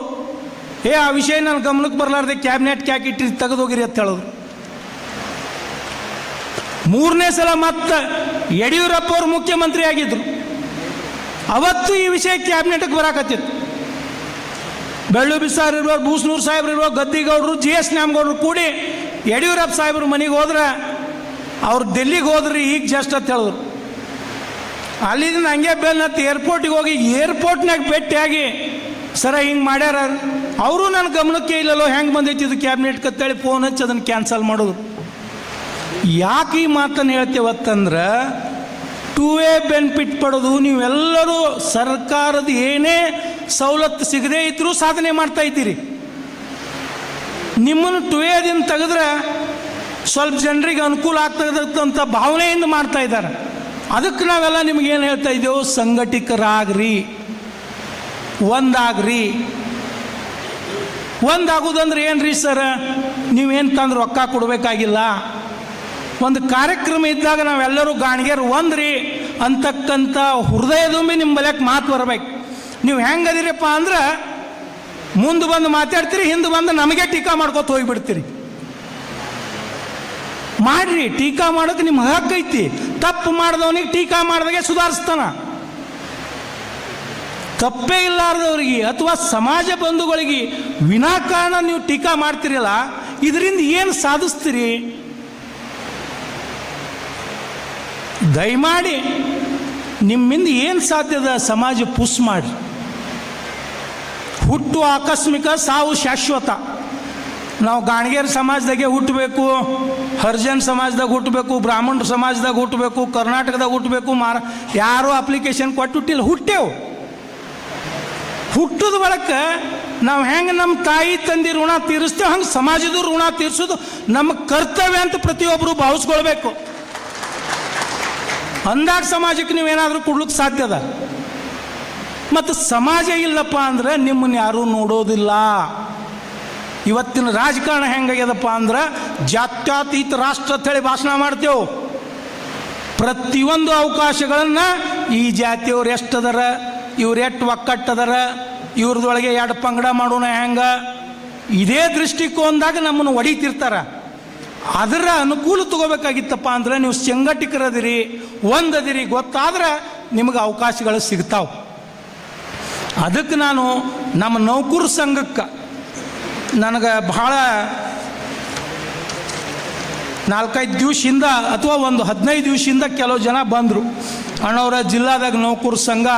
ಆ ವಿಷಯ ನನ್ನ ಗಮನಕ್ಕೆ ಬರಲಾರ್ದೆ ಕ್ಯಾಬಿನೆಟ್ ಕ್ಯಾಕಿಟ್ರಿ ತೆಗೆದೋಗಿರಿ ಅಂತ ಹೇಳಿದ್ರು. ಮೂರನೇ ಸಲ ಮತ್ತೆ ಯಡಿಯೂರಪ್ಪ ಅವರು ಮುಖ್ಯಮಂತ್ರಿ ಆಗಿದ್ರು. ಅವತ್ತು ಈ ವಿಷಯ ಕ್ಯಾಬಿನೆಟ್ಗೆ ಬರಾಕತ್ತಿತ್ತು. ಬೆಳ್ಳುಬಿ ಸಾರ್ ಇರುವಾಗ, ಬೂಸ್ನೂರು ಸಾಹೇಬ್ರು ಇರುವಾಗ, ಗದ್ದಿಗೌಡರು, GS ನ್ಯಾಮಗೌಡರು ಕೂಡಿ ಯಡಿಯೂರಪ್ಪ ಸಾಹೇಬ್ರು ಮನೆಗೆ ಹೋದ್ರೆ ಅವ್ರು ಡೆಲ್ಲಿಗೆ ಹೋದ್ರಿ ಈಗ ಜಸ್ಟ್ ಅಂತ ಹೇಳಿದ್ರು. ಅಲ್ಲಿಂದ ಹಂಗೆ ಬೆನ್ನತ್ತಿ ಏರ್ಪೋರ್ಟಿಗೆ ಹೋಗಿ ಏರ್ಪೋರ್ಟ್ನಾಗ ಭೇಟಿಯಾಗಿ ಸರ ಹಿಂಗೆ ಮಾಡ್ಯಾರ, ಅವರು ನನ್ನ ಗಮನಕ್ಕೆ ಇಲ್ಲಲ್ಲೋ ಹೆಂಗೆ ಬಂದೈತಿ ಇದು ಕ್ಯಾಬಿನೆಟ್ ಕತ್ತೇಳಿ ಫೋನ್ ಹಚ್ಚಿ ಅದನ್ನು ಕ್ಯಾನ್ಸಲ್ ಮಾಡೋದು. ಯಾಕೆ ಈ ಮಾತನ್ನು ಹೇಳ್ತೇವತ್ತಂದ್ರೆ 2A ಬೆನಿಫಿಟ್ ಪಡೋದು ನೀವೆಲ್ಲರೂ ಸರ್ಕಾರದ ಏನೇ ಸವಲತ್ತು ಸಿಗದೇ ಇದ್ರೂ ಸಾಧನೆ ಮಾಡ್ತಾ ಇದ್ದೀರಿ. ನಿಮ್ಮನ್ನು 2Aದಿಂದ ತೆಗೆದ್ರೆ ಸ್ವಲ್ಪ ಜನರಿಗೆ ಅನುಕೂಲ ಆಗ್ತದಂಥ ಭಾವನೆಯಿಂದ ಮಾಡ್ತಾ ಇದ್ದಾರೆ. ಅದಕ್ಕೆ ನಾವೆಲ್ಲ ನಿಮಗೇನು ಹೇಳ್ತಾ ಇದ್ದೇವೆ, ಸಂಘಟಿತರಾಗ್ರಿ, ಒಂದಾಗ್ರಿ. ಒಂದಾಗೋದಂದ್ರೆ ಏನು ರೀ ಸರ್, ನೀವೇನು ತಂದ್ರೆ ರೊಕ್ಕ ಕೊಡಬೇಕಾಗಿಲ್ಲ. ಒಂದು ಕಾರ್ಯಕ್ರಮ ಇದ್ದಾಗ ನಾವೆಲ್ಲರೂ ಗಾಣಿಗೆರು ಒಂದ್ರಿ ಅಂತಕ್ಕಂಥ ಹೃದಯದುಂಬಿ ನಿಮ್ಮ ಬಲ್ಯಕ್ಕೆ ಮಾತು ಬರಬೇಕು. ನೀವು ಹೆಂಗದಿರಪ್ಪ ಅಂದ್ರೆ ಮುಂದೆ ಬಂದು ಮಾತಾಡ್ತೀರಿ, ಹಿಂದೆ ಬಂದು ನಮಗೆ ಟೀಕಾ ಮಾಡ್ಕೊತ ಹೋಗಿಬಿಡ್ತೀರಿ. ಮಾಡ್ರಿ, ಟೀಕಾ ಮಾಡೋಕೆ ನಿಮ್ಮ ಹಕ್ಕೈತಿ. ತಪ್ಪು ಮಾಡಿದವನಿಗೆ ಟೀಕಾ ಮಾಡಿದಾಗೆ ಸುಧಾರಿಸ್ತಾನ. ತಪ್ಪೇ ಇಲ್ಲಾರ್ದವ್ರಿಗೆ ಅಥವಾ ಸಮಾಜ ಬಂಧುಗಳಿಗೆ ವಿನಾಕಾರಣ ನೀವು ಟೀಕಾ ಮಾಡ್ತೀರಲ್ಲ, ಇದರಿಂದ ಏನು ಸಾಧಿಸ್ತೀರಿ? ದಯಮಾಡಿ ನಿಮ್ಮಿಂದ ಏನು ಸಾಧ್ಯದ ಸಮಾಜ ಪುಷ್ ಮಾಡಿ. ಹುಟ್ಟು ಆಕಸ್ಮಿಕ, ಸಾವು ಶಾಶ್ವತ. ನಾವು ಗಾಣಿಗೇರ ಸಮಾಜದಾಗೆ ಹುಟ್ಟಬೇಕು, ಹರಿಜನ್ ಸಮಾಜದಾಗ ಹುಟ್ಟಬೇಕು, ಬ್ರಾಹ್ಮಣ ಸಮಾಜದಾಗ ಹುಟ್ಟಬೇಕು, ಕರ್ನಾಟಕದಾಗ ಹುಟ್ಟಬೇಕು, ಯಾರೂ ಅಪ್ಲಿಕೇಶನ್ ಕೊಟ್ಟು ಹುಟ್ಟಿಲ್ಲ, ಹುಟ್ಟೇವು. ಹುಟ್ಟದ ಬಳಕ ನಾವು ಹೆಂಗೆ ನಮ್ಮ ತಾಯಿ ತಂದೆ ಋಣ ತೀರಿಸ್ತೇವೆ ಹಂಗೆ ಸಮಾಜದ ಋಣ ತೀರಿಸೋದು ನಮ್ಮ ಕರ್ತವ್ಯ ಅಂತ ಪ್ರತಿಯೊಬ್ಬರು ಭಾವಿಸ್ಕೊಳ್ಬೇಕು. ಅಂದಾಗ ಸಮಾಜಕ್ಕೆ ನೀವೇನಾದರೂ ಕೊಡ್ಲಿಕ್ಕೆ ಸಾಧ್ಯದ. ಮತ್ತು ಸಮಾಜ ಇಲ್ಲಪ್ಪ ಅಂದ್ರೆ ನಿಮ್ಮನ್ನು ಯಾರೂ ನೋಡೋದಿಲ್ಲ. ಇವತ್ತಿನ ರಾಜಕಾರಣ ಹೆಂಗಾಗ್ಯದಪ್ಪ ಅಂದ್ರೆ ಜಾತ್ಯತೀತ ರಾಷ್ಟ್ರ ಅಂತೇಳಿ ಭಾಷಣ ಮಾಡ್ತೇವೆ. ಪ್ರತಿಯೊಂದು ಅವಕಾಶಗಳನ್ನು ಈ ಜಾತಿಯವ್ರು ಎಷ್ಟದರ, ಇವ್ರು ಎಷ್ಟು ಒಕ್ಕಟ್ಟದರ, ಇವ್ರದೊಳಗೆ ಎರಡು ಪಂಗಡ ಮಾಡೋಣ ಹೆಂಗೆ, ಇದೇ ದೃಷ್ಟಿಕೋನದಾಗ ನಮ್ಮನ್ನು ಹೊಡಿತಿರ್ತಾರ. ಅದರ ಅನುಕೂಲ ತಗೋಬೇಕಾಗಿತ್ತಪ್ಪ ಅಂದ್ರೆ ನೀವು ಸಂಘಟಕರದಿರಿ, ಒಂದದಿರಿ ಗೊತ್ತಾದ್ರೆ ನಿಮಗೆ ಅವಕಾಶಗಳು ಸಿಗ್ತಾವೆ. ಅದಕ್ಕೆ ನಾನು ನಮ್ಮ ನೌಕರ ಸಂಘಕ್ಕೆ ನನಗೆ ಬಹಳ 4-5 ದಿವಸದಿಂದ ಅಥವಾ ಒಂದು 15 ದಿವಸದಿಂದ ಕೆಲವು ಜನ ಬಂದರು. ಅಣ್ಣವರ ಜಿಲ್ಲಾದಾಗ ನೌಕರ ಸಂಘ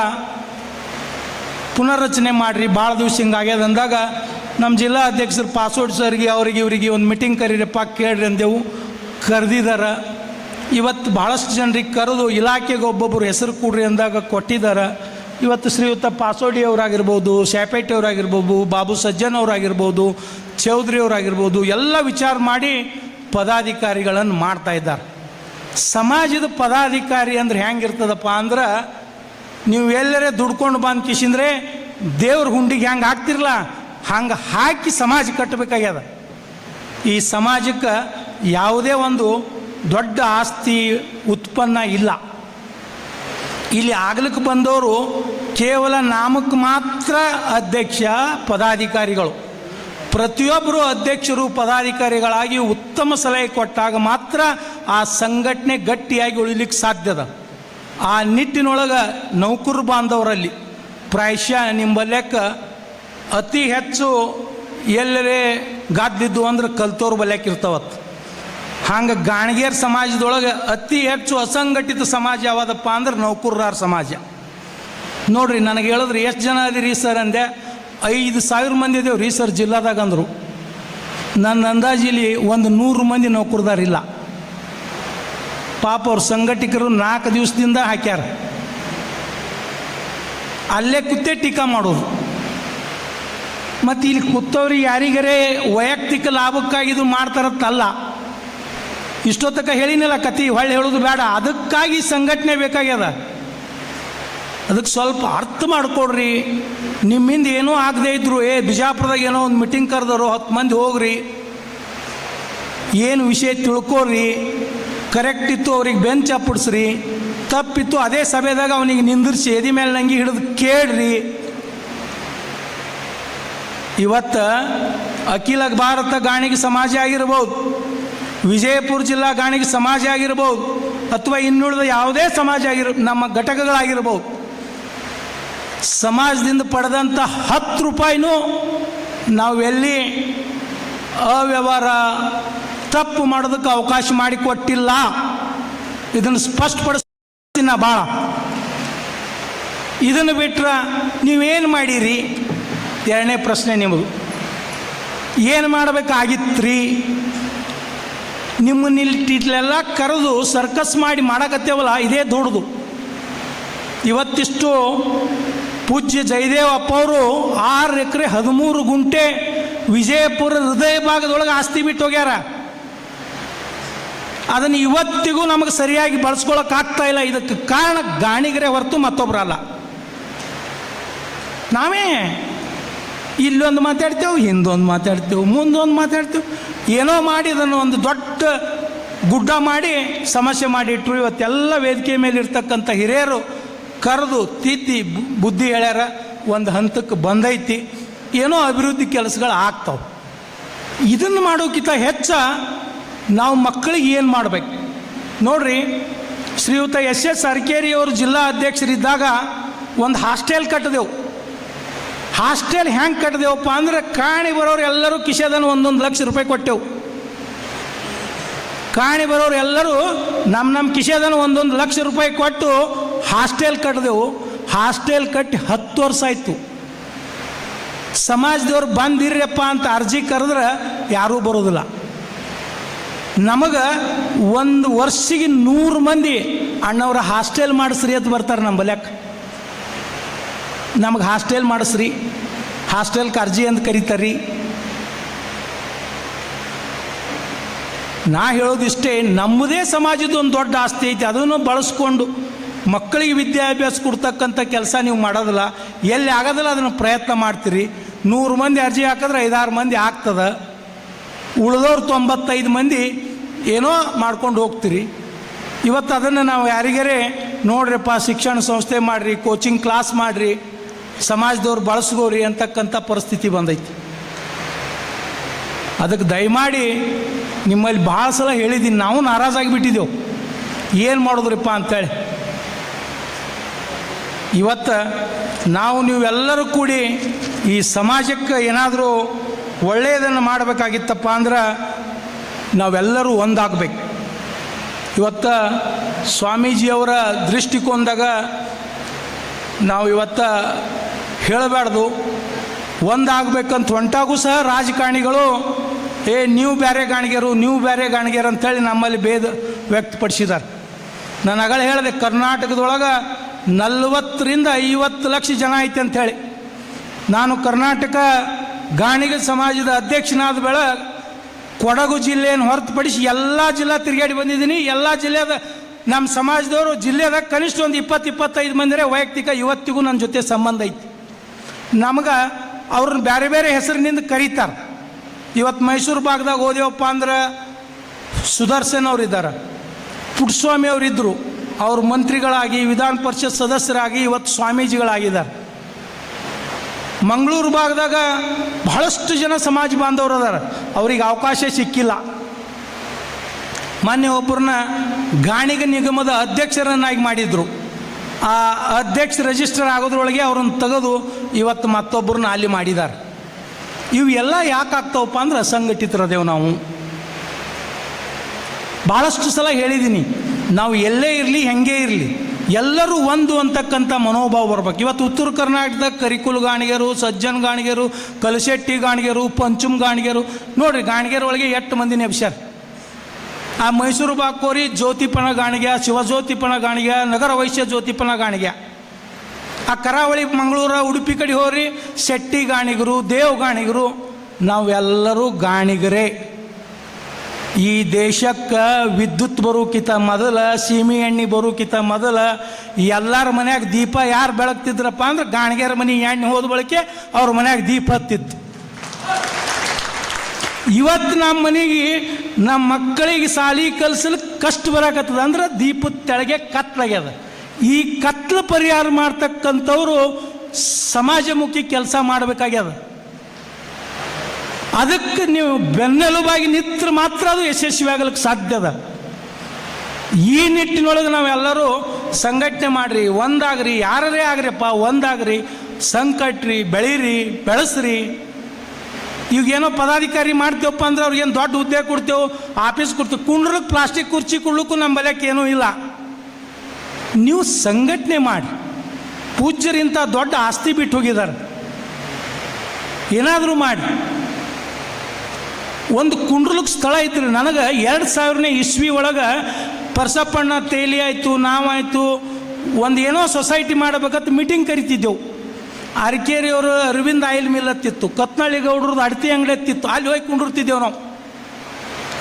ಪುನರ್ರಚನೆ ಮಾಡಿರಿ, ಭಾಳ ದಿವಸ ಹಿಂಗಾಗ್ಯದ ಅಂದಾಗ ನಮ್ಮ ಜಿಲ್ಲಾ ಅಧ್ಯಕ್ಷರು ಪಾಸ್ವರ್ಡ್ ಸರ್ಗೆ ಅವ್ರಿಗೆ ಇವರಿಗೆ ಒಂದು ಮೀಟಿಂಗ್ ಕರೀರಪ್ಪ ಕೇಳ್ರಿ ಅಂದೆವು. ಕರೆದಿದ್ದಾರೆ. ಇವತ್ತು ಭಾಳಷ್ಟು ಜನರಿಗೆ ಕರೆದು ಇಲಾಖೆಗೆ ಒಬ್ಬೊಬ್ಬರು ಹೆಸರು ಕೊಡ್ರಿ ಅಂದಾಗ ಕೊಟ್ಟಿದ್ದಾರೆ. ಇವತ್ತು ಶ್ರೀಯುತ ಪಾಸೋಡಿ ಅವರಾಗಿರ್ಬೋದು, ಶಾಪೇಟೆ ಅವರಾಗಿರ್ಬೋದು, ಬಾಬು ಸಜ್ಜನ್ ಅವರಾಗಿರ್ಬೋದು, ಚೌಧರಿ ಅವರಾಗಿರ್ಬೋದು, ಎಲ್ಲ ವಿಚಾರ ಮಾಡಿ ಪದಾಧಿಕಾರಿಗಳನ್ನು ಮಾಡ್ತಾ ಇದ್ದಾರೆ. ಸಮಾಜದ ಪದಾಧಿಕಾರಿ ಅಂದ್ರೆ ಹೆಂಗಿರ್ತದಪ್ಪ ಅಂದ್ರೆ ನೀವು ಎಲ್ಲರೇ ದುಡ್ಕೊಂಡು ಬಂದು ಕಿಶಿಂದ್ರೆ ದೇವ್ರ ಹುಂಡಿಗೆ ಹೆಂಗೆ ಹಾಕ್ತಿರಲ್ಲ ಹಂಗೆ ಹಾಕಿ ಸಮಾಜ ಕಟ್ಟಬೇಕಾಗ್ಯದ. ಈ ಸಮಾಜಕ್ಕೆ ಯಾವುದೇ ಒಂದು ದೊಡ್ಡ ಆಸ್ತಿ ಉತ್ಪನ್ನ ಇಲ್ಲ. ಇಲ್ಲಿ ಆಗ್ಲಿಕ್ಕೆ ಬಂದವರು ಕೇವಲ ನಾಮಕ್ಕೆ ಮಾತ್ರ ಅಧ್ಯಕ್ಷ ಪದಾಧಿಕಾರಿಗಳು. ಪ್ರತಿಯೊಬ್ಬರು ಅಧ್ಯಕ್ಷರು ಪದಾಧಿಕಾರಿಗಳಾಗಿ ಉತ್ತಮ ಸಲಹೆ ಕೊಟ್ಟಾಗ ಮಾತ್ರ ಆ ಸಂಘಟನೆ ಗಟ್ಟಿಯಾಗಿ ಉಳಿಲಿಕ್ಕೆ ಸಾಧ್ಯದ. ಆ ನಿಟ್ಟಿನೊಳಗೆ ನೌಕರ ಬಾಂಧವರಲ್ಲಿ ಪ್ರಾಯಶಃ ನಿಂಬಲ್ಯಕ್ಕ ಅತಿ ಹೆಚ್ಚು ಎಲ್ಲರೇ ಗಾದ್ದಿದ್ದು ಅಂದ್ರೆ ಕಲ್ತೋರು ಬಲ್ಯಕ್ಕೆ ಇರ್ತಾವತ್ತು. ಹಂಗೆ ಗಾಣಿಗೇರ್ ಸಮಾಜದೊಳಗೆ ಅತಿ ಹೆಚ್ಚು ಅಸಂಘಟಿತ ಸಮಾಜ ಯಾವ್ದಪ್ಪ ಅಂದ್ರೆ ನೌಕರರ ಸಮಾಜ. ನೋಡ್ರಿ, ನನಗೆ ಹೇಳಿದ್ರು ಎಷ್ಟು ಜನ ಅದೀರಿ ಸರ್ ಅಂದೆ. 5,000 ಮಂದಿ ಇದೇವು ರೀ ಸರ್ ಜಿಲ್ಲಾದಾಗ ಅಂದರು. ನನ್ನ ಅಂದಾಜಿಲಿ ಒಂದು 100 ಮಂದಿ ನೌಕರದಾರಿಲ್ಲ. ಪಾಪ ಅವ್ರ ಸಂಘಟಕರು 4 ದಿವಸದಿಂದ ಹಾಕ್ಯಾರ. ಅಲ್ಲೇ ಕೂತೇ ಟೀಕಾ ಮಾಡೋದು. ಮತ್ತು ಇಲ್ಲಿ ಕೂತವ್ರಿಗೆ ಯಾರಿಗರೇ ವೈಯಕ್ತಿಕ ಲಾಭಕ್ಕಾಗಿದು ಮಾಡ್ತಾರತ್ತಲ್ಲ. ಇಷ್ಟೊತ್ತಕ ಹೇಳಿನಲ್ಲ ಕತಿ, ಹೊಳ್ಳಿ ಹೇಳೋದು ಬೇಡ. ಅದಕ್ಕಾಗಿ ಸಂಘಟನೆ ಬೇಕಾಗ್ಯದ. ಅದಕ್ಕೆ ಸ್ವಲ್ಪ ಅರ್ಥ ಮಾಡಿಕೊಡ್ರಿ. ನಿಮ್ಮಿಂದ ಏನೂ ಆಗದೆ ಇದ್ರು, ಬಿಜಾಪುರದಾಗ ಏನೋ ಒಂದು ಮೀಟಿಂಗ್ ಕರೆದವರು 10 ಮಂದಿ ಹೋಗ್ರಿ, ಏನು ವಿಷಯ ತಿಳ್ಕೊರಿ, ಕರೆಕ್ಟ್ ಇತ್ತು ಅವ್ರಿಗೆ ಬೆಂಚ್ ಅಪ್ಪಡಿಸ್ರಿ, ತಪ್ಪಿತ್ತು ಅದೇ ಸಭೆದಾಗ ಅವನಿಗೆ ನಿಂದಿರಿಸಿ ಎದಿ ಮೇಲೆ ನಂಗೆ ಹಿಡಿದು ಕೇಳ್ರಿ. ಇವತ್ತು ಅಖಿಲ ಭಾರತ ಗಾಣಿಗೆ ಸಮಾಜ ಆಗಿರ್ಬೋದು, ವಿಜಯಪುರ ಜಿಲ್ಲಾ ಗಾಣಿಗೆ ಸಮಾಜ ಆಗಿರ್ಬೋದು, ಅಥವಾ ಇನ್ನುಳಿದ ಯಾವುದೇ ಸಮಾಜ ನಮ್ಮ ಘಟಕಗಳಾಗಿರ್ಬೋದು, ಸಮಾಜದಿಂದ ಪಡೆದಂಥ 10 ರೂಪಾಯಿನೂ ನಾವೆಲ್ಲಿ ಅವ್ಯವಹಾರ ತಪ್ಪು ಮಾಡೋದಕ್ಕೆ ಅವಕಾಶ ಮಾಡಿಕೊಟ್ಟಿಲ್ಲ. ಇದನ್ನು ಸ್ಪಷ್ಟಪಡಿಸ್ತೀನಿ ನಾ ಭಾಳ. ಇದನ್ನು ಬಿಟ್ರೆ ನೀವೇನು ಮಾಡೀರಿ? ಎರಡನೇ ಪ್ರಶ್ನೆ ನಿಮ್ಮದು, ಏನು ಮಾಡಬೇಕಾಗಿತ್ರಿ? ನಿಮ್ಮನ್ನಿಲ್ಲೆಲ್ಲ ಕರೆದು ಸರ್ಕಸ್ ಮಾಡಿ ಮಾಡಕತ್ತೇವಲ್ಲ, ಇದೇ ದೊಡ್ಡದು. ಇವತ್ತಿಷ್ಟು ಪೂಜ್ಯ ಜಯದೇವ ಅಪ್ಪವರು 6 ಎಕರೆ 13 ಗುಂಟೆ ವಿಜಯಪುರ ಹೃದಯ ಭಾಗದೊಳಗೆ ಆಸ್ತಿ ಬಿಟ್ಟು ಹೋಗ್ಯಾರ. ಅದನ್ನು ಇವತ್ತಿಗೂ ನಮಗೆ ಸರಿಯಾಗಿ ಬಳಸ್ಕೊಳಕ್ಕಾಗ್ತಾ ಇಲ್ಲ. ಇದಕ್ಕೆ ಕಾರಣ ಗಾಣಿಗರೇ ಹೊರತು ಮತ್ತೊಬ್ಬರಲ್ಲ. ನಾವೇ ಇಲ್ಲೊಂದು ಮಾತಾಡ್ತೇವೆ, ಹಿಂದೊಂದು ಮಾತಾಡ್ತೇವೆ, ಮುಂದೊಂದು ಮಾತಾಡ್ತೇವೆ, ಏನೋ ಮಾಡಿ ಅದನ್ನು ಒಂದು ದೊಡ್ಡ ಗುಡ್ಡ ಮಾಡಿ ಸಮಸ್ಯೆ ಮಾಡಿಟ್ರು. ಇವತ್ತೆಲ್ಲ ವೇದಿಕೆ ಮೇಲೆ ಇರ್ತಕ್ಕಂಥ ಹಿರಿಯರು ಕರೆದು ತಿದ್ದಿ ಬುದ್ಧಿ ಹೇಳ್ಯಾರ. ಒಂದು ಹಂತಕ್ಕೆ ಬಂದೈತಿ, ಏನೋ ಅಭಿವೃದ್ಧಿ ಕೆಲಸಗಳು ಆಗ್ತಾವೆ. ಇದನ್ನು ಮಾಡೋಕ್ಕಿಂತ ಹೆಚ್ಚ ನಾವು ಮಕ್ಕಳಿಗೆ ಏನು ಮಾಡಬೇಕು ನೋಡ್ರಿ. ಶ್ರೀಯುತ SS ಅರಕೇರಿಯವರು ಜಿಲ್ಲಾ ಅಧ್ಯಕ್ಷರಿದ್ದಾಗ ಒಂದು ಹಾಸ್ಟೆಲ್ ಕಟ್ಟಿದೆವು. ಹಾಸ್ಟೆಲ್ ಹೆಂಗೆ ಕಟ್ಟಿದೆವಪ್ಪ ಅಂದ್ರೆ ಕಾಣಿ ಬರೋರು ಎಲ್ಲರೂ ಕಿಶೆದನ್ನು 1 ಲಕ್ಷ ರೂಪಾಯಿ ಕೊಟ್ಟೆವು. ಕಾಣಿ ಬರೋರು ಎಲ್ಲರೂ ನಮ್ಮ ಕಿಶೆದನ್ನು 1 ಲಕ್ಷ ರೂಪಾಯಿ ಕೊಟ್ಟು ಹಾಸ್ಟೆಲ್ ಕಟ್ಟಿದೆವು. ಹಾಸ್ಟೆಲ್ ಕಟ್ಟಿ 10 ವರ್ಷ ಆಯಿತು. ಸಮಾಜದವ್ರು ಬಂದಿರ್ರಪ್ಪ ಅಂತ ಅರ್ಜಿ ಕರೆದ್ರೆ ಯಾರೂ ಬರೋದಿಲ್ಲ. ನಮಗೆ ಒಂದು ವರ್ಷಿಗೆ 100 ಮಂದಿ ಅಣ್ಣವ್ರ ಹಾಸ್ಟೆಲ್ ಮಾಡಿಸ್ರಿ ಅಂತ ಬರ್ತಾರೆ ನಮ್ಮ ಬಲ್ಯಕ್ಕೆ. ನಮಗೆ ಹಾಸ್ಟೆಲ್ ಮಾಡಿಸ್ರಿ, ಹಾಸ್ಟೆಲ್ಗೆ ಅರ್ಜಿ ಅಂತ ಕರೀತಾರ್ರಿ. ನಾ ಹೇಳೋದಿಷ್ಟೇ, ನಮ್ಮದೇ ಸಮಾಜದ ಒಂದು ದೊಡ್ಡ ಆಸ್ತಿ ಐತಿ, ಅದನ್ನು ಬಳಸ್ಕೊಂಡು ಮಕ್ಕಳಿಗೆ ವಿದ್ಯಾಭ್ಯಾಸ ಕೊಡ್ತಕ್ಕಂಥ ಕೆಲಸ ನೀವು ಮಾಡೋದಿಲ್ಲ. ಎಲ್ಲಿ ಆಗೋದಿಲ್ಲ ಅದನ್ನು ಪ್ರಯತ್ನ ಮಾಡ್ತೀರಿ. 100 ಮಂದಿ ಅರ್ಜಿ ಹಾಕಿದ್ರೆ 5-6 ಮಂದಿ ಆಗ್ತದೆ, ಉಳಿದವ್ರು 95 ಮಂದಿ ಏನೋ ಮಾಡ್ಕೊಂಡು ಹೋಗ್ತೀರಿ. ಇವತ್ತು ಅದನ್ನು ನಾವು ಯಾರಿಗಾರೆ ನೋಡ್ರಿಪ್ಪ, ಶಿಕ್ಷಣ ಸಂಸ್ಥೆ ಮಾಡಿರಿ, ಕೋಚಿಂಗ್ ಕ್ಲಾಸ್ ಮಾಡಿರಿ, ಸಮಾಜದವ್ರು ಬಳಸ್ಕೋರಿ ಅಂತಕ್ಕಂಥ ಪರಿಸ್ಥಿತಿ ಬಂದೈತಿ. ಅದಕ್ಕೆ ದಯಮಾಡಿ ನಿಮ್ಮಲ್ಲಿ ಭಾಳ ಸಲ ಹೇಳಿದ್ದೀನಿ, ನಾವು ನಾರಾಜಾಗಿಬಿಟ್ಟಿದ್ದೆವು, ಏನು ಮಾಡಿದ್ರಿಪ್ಪ ಅಂಥೇಳಿ. ಇವತ್ತು ನಾವು ನೀವೆಲ್ಲರೂ ಕೂಡಿ ಈ ಸಮಾಜಕ್ಕೆ ಏನಾದರೂ ಒಳ್ಳೆಯದನ್ನು ಮಾಡಬೇಕಾಗಿತ್ತಪ್ಪ ಅಂದ್ರೆ ನಾವೆಲ್ಲರೂ ಒಂದಾಗಬೇಕು. ಇವತ್ತು ಸ್ವಾಮೀಜಿಯವರ ದೃಷ್ಟಿಕೋನದಾಗ ನಾವು ಇವತ್ತು ಹೇಳಬಾರ್ದು, ಒಂದಾಗಬೇಕಂತ ಹೊಂಟಾಗೂ ಸಹ ರಾಜಕಾರಣಿಗಳು ನೀವು ಬೇರೆ ಗಾಣಿಗೆರು, ನೀವು ಬೇರೆ ಗಾಣಿಗೆರು ಅಂಥೇಳಿ ನಮ್ಮಲ್ಲಿ ಭೇದ ವ್ಯಕ್ತಪಡಿಸಿದ್ದಾರೆ. ನಾನು ಆಗಲೇ ಹೇಳಿದೆ, ಕರ್ನಾಟಕದೊಳಗೆ 40 ರಿಂದ 50 ಲಕ್ಷ ಜನ ಐತೆ ಅಂಥೇಳಿ. ನಾನು ಕರ್ನಾಟಕ ಗಾಣಿಗ ಸಮಾಜದ ಅಧ್ಯಕ್ಷನಾದ ಬೆಳೆ ಕೊಡಗು ಜಿಲ್ಲೆಯನ್ನು ಹೊರತುಪಡಿಸಿ ಎಲ್ಲ ಜಿಲ್ಲಾ ತಿರುಗಾಡಿ ಬಂದಿದ್ದೀನಿ. ಎಲ್ಲ ಜಿಲ್ಲೆದ ನಮ್ಮ ಸಮಾಜದವರು ಜಿಲ್ಲೆದಾಗ ಕನಿಷ್ಠ ಒಂದು 20-25 ಮಂದಿರೇ ವೈಯಕ್ತಿಕ ಇವತ್ತಿಗೂ ನನ್ನ ಜೊತೆ ಸಂಬಂಧ ಐತಿ. ನಮಗೆ ಅವ್ರನ್ನ ಬೇರೆ ಬೇರೆ ಹೆಸರಿನಿಂದ ಕರೀತಾರೆ. ಇವತ್ತು ಮೈಸೂರು ಭಾಗದಾಗ ಹೋದೇವಪ್ಪ ಅಂದ್ರೆ ಸುದರ್ಶನ್ ಅವರಿದ್ದಾರೆ, ಪುಟ್ಟಸ್ವಾಮಿ ಅವರಿದ್ದರು, ಅವರು ಮಂತ್ರಿಗಳಾಗಿ ವಿಧಾನ ಪರಿಷತ್ ಸದಸ್ಯರಾಗಿ ಇವತ್ತು ಸ್ವಾಮೀಜಿಗಳಾಗಿದ್ದಾರೆ. ಮಂಗಳೂರು ಭಾಗದಾಗ ಬಹಳಷ್ಟು ಜನ ಸಮಾಜ ಬಾಂಧವರು ಅದಾರ, ಅವ್ರಿಗೆ ಅವಕಾಶ ಸಿಕ್ಕಿಲ್ಲ. ಮೊನ್ನೆ ಒಬ್ಬರನ್ನ ಗಾಣಿಗ ನಿಗಮದ ಅಧ್ಯಕ್ಷರನ್ನಾಗಿ ಮಾಡಿದರು. ಆ ಅಧ್ಯಕ್ಷ ರಿಜಿಸ್ಟರ್ ಆಗೋದ್ರೊಳಗೆ ಅವ್ರನ್ನ ತೆಗೆದು ಇವತ್ತು ಮತ್ತೊಬ್ಬರನ್ನ ಅಲ್ಲಿ ಮಾಡಿದ್ದಾರೆ. ಇವೆಲ್ಲ ಯಾಕೆ ಆಗ್ತಾವಪ್ಪ ಅಂದ್ರೆ ಅಸಂಘಟಿತರದೇವು ನಾವು. ಭಾಳಷ್ಟು ಸಲ ಹೇಳಿದ್ದೀನಿ, ನಾವು ಎಲ್ಲೇ ಇರಲಿ ಹೆಂಗೇ ಇರಲಿ ಎಲ್ಲರೂ ಒಂದು ಅಂತಕ್ಕಂಥ ಮನೋಭಾವ ಬರ್ಬೇಕು. ಇವತ್ತು ಉತ್ತರ ಕರ್ನಾಟಕದಾಗ ಕರಿಕುಲ್ ಗಾಣಿಗೆರು, ಸಜ್ಜನ್ ಗಾಣಿಗೆರು, ಕಲಶೆಟ್ಟಿ ಗಾಣಿಗೆರು, ಪಂಚುಮ್ ಗಾಣಿಗೆರು, ನೋಡಿರಿ ಗಾಣಿಗೆರ ಒಳಗೆ 8 ಮಂದಿ ನೆಬ್ಸ್ಯಾರ. ಆ ಮೈಸೂರು ಬಾಕೋರಿ ಜ್ಯೋತಿಪಣ ಗಾಣಿಗೆ, ಶಿವಜ್ಯೋತಿಪಣ ಗಾಣಿಗೆ, ನಗರ ವೈಶ್ಯ ಜ್ಯೋತಿಪಣ ಗಾಣಿಗೆ. ಆ ಕರಾವಳಿ ಮಂಗಳೂರು ಉಡುಪಿ ಕಡೆ ಹೋಗ್ರಿ ಶೆಟ್ಟಿ ಗಾಣಿಗರು, ದೇವ್ ಗಾಣಿಗರು, ನಾವೆಲ್ಲರೂ ಗಾಣಿಗರೇ. ಈ ದೇಶಕ್ಕೆ ವಿದ್ಯುತ್ ಬರೋಕ್ಕಿಂತ ಮೊದಲ, ಸೀಮೆ ಎಣ್ಣೆ ಬರೋಕ್ಕಿಂತ ಮೊದಲ ಎಲ್ಲರ ಮನ್ಯಾಗ ದೀಪ ಯಾರು ಬೆಳಗ್ತಿದ್ರಪ್ಪ ಅಂದ್ರೆ ಗಾಣಿಗೆರ ಮನೆ ಎಣ್ಣೆ ಹೋದ ಬಳಿಕೆ ಅವ್ರ ಮನ್ಯಾಗ ದೀಪ ಹತ್ತಿತ್ತು. ಇವತ್ತು ನಮ್ಮ ಮನೆಗೆ ನಮ್ಮ ಮಕ್ಕಳಿಗೆ ಸಾಲಿ ಕಲಿಸಲಿಕ್ಕೆ ಕಷ್ಟ ಬರಾಕತ್ತದ ಅಂದ್ರೆ ದೀಪದ ತೆಳಗೆ ಕತ್ಲಾಗ್ಯದ. ಈ ಕತ್ಲ ಪರಿಹಾರ ಮಾಡ್ತಕ್ಕಂಥವ್ರು ಸಮಾಜಮುಖಿ ಕೆಲಸ ಮಾಡಬೇಕಾಗ್ಯದ. ಅದಕ್ಕೆ ನೀವು ಬೆನ್ನೆಲುಬಾಗಿ ನಿಂತರೆ ಮಾತ್ರ ಅದು ಯಶಸ್ವಿ ಆಗಲಿಕ್ಕೆ ಸಾಧ್ಯ ಅದ. ಈ ನಿಟ್ಟಿನೊಳಗೆ ನಾವೆಲ್ಲರೂ ಸಂಘಟನೆ ಮಾಡಿರಿ, ಒಂದಾಗ್ರಿ, ಯಾರೇ ಆಗ್ರಿಪ್ಪ ಒಂದಾಗ್ರಿ, ಸಂಕಟ್ರಿ, ಬೆಳೀರಿ, ಬೆಳೆಸ್ರಿ. ಈಗೇನೋ ಪದಾಧಿಕಾರಿ ಮಾಡ್ತೇವಪ್ಪ ಅಂದ್ರೆ ಅವ್ರಿಗೇನು ದೊಡ್ಡ ಹುದ್ದೆ ಕೊಡ್ತೇವೆ, ಆಫೀಸ್ ಕೊಡ್ತೇವೆ, ಕುಂಡ್ರಕ್ಕೆ ಪ್ಲಾಸ್ಟಿಕ್ ಕುರ್ಚಿ ಕೊಡ್ಲಿಕ್ಕೂ ನಮ್ಮ ಬಲ್ಯಕ್ಕೆ ಏನೂ ಇಲ್ಲ. ನೀವು ಸಂಘಟನೆ ಮಾಡಿ. ಪೂಜ್ಯರಿಂಥ ದೊಡ್ಡ ಆಸ್ತಿ ಬಿಟ್ಟು ಹೋಗಿದ್ದಾರೆ, ಏನಾದರೂ ಮಾಡಿ. ಒಂದು ಕುಂಡ್ರಲಕ್ಕೆ ಸ್ಥಳ ಐತ್ರಿ. ನನಗೆ 2000ನೇ ಇಸ್ವಿ ಒಳಗೆ ಪರ್ಸಪ್ಪಣ್ಣ ತೇಲಿ ಆಯಿತು, ನಾವಾಯಿತು, ಒಂದು ಏನೋ ಸೊಸೈಟಿ ಮಾಡಬೇಕಂತ ಮೀಟಿಂಗ್ ಕರಿತಿದ್ದೆವು. ಅರಕೇರಿಯವರು ಅರವಿಂದ್ ಆಯಿಲ್ ಮಿಲ್ ಹತ್ತಿತ್ತು, ಕತ್ನಳ್ಳಿ ಗೌಡ್ರದ್ದು ಅಡತಿ ಅಂಗಡಿ ಹತ್ತಿತ್ತು, ಅಲ್ಲಿ ಹೋಗಿ ಕುಂಡಿರ್ತಿದ್ದೆವು ನಾವು.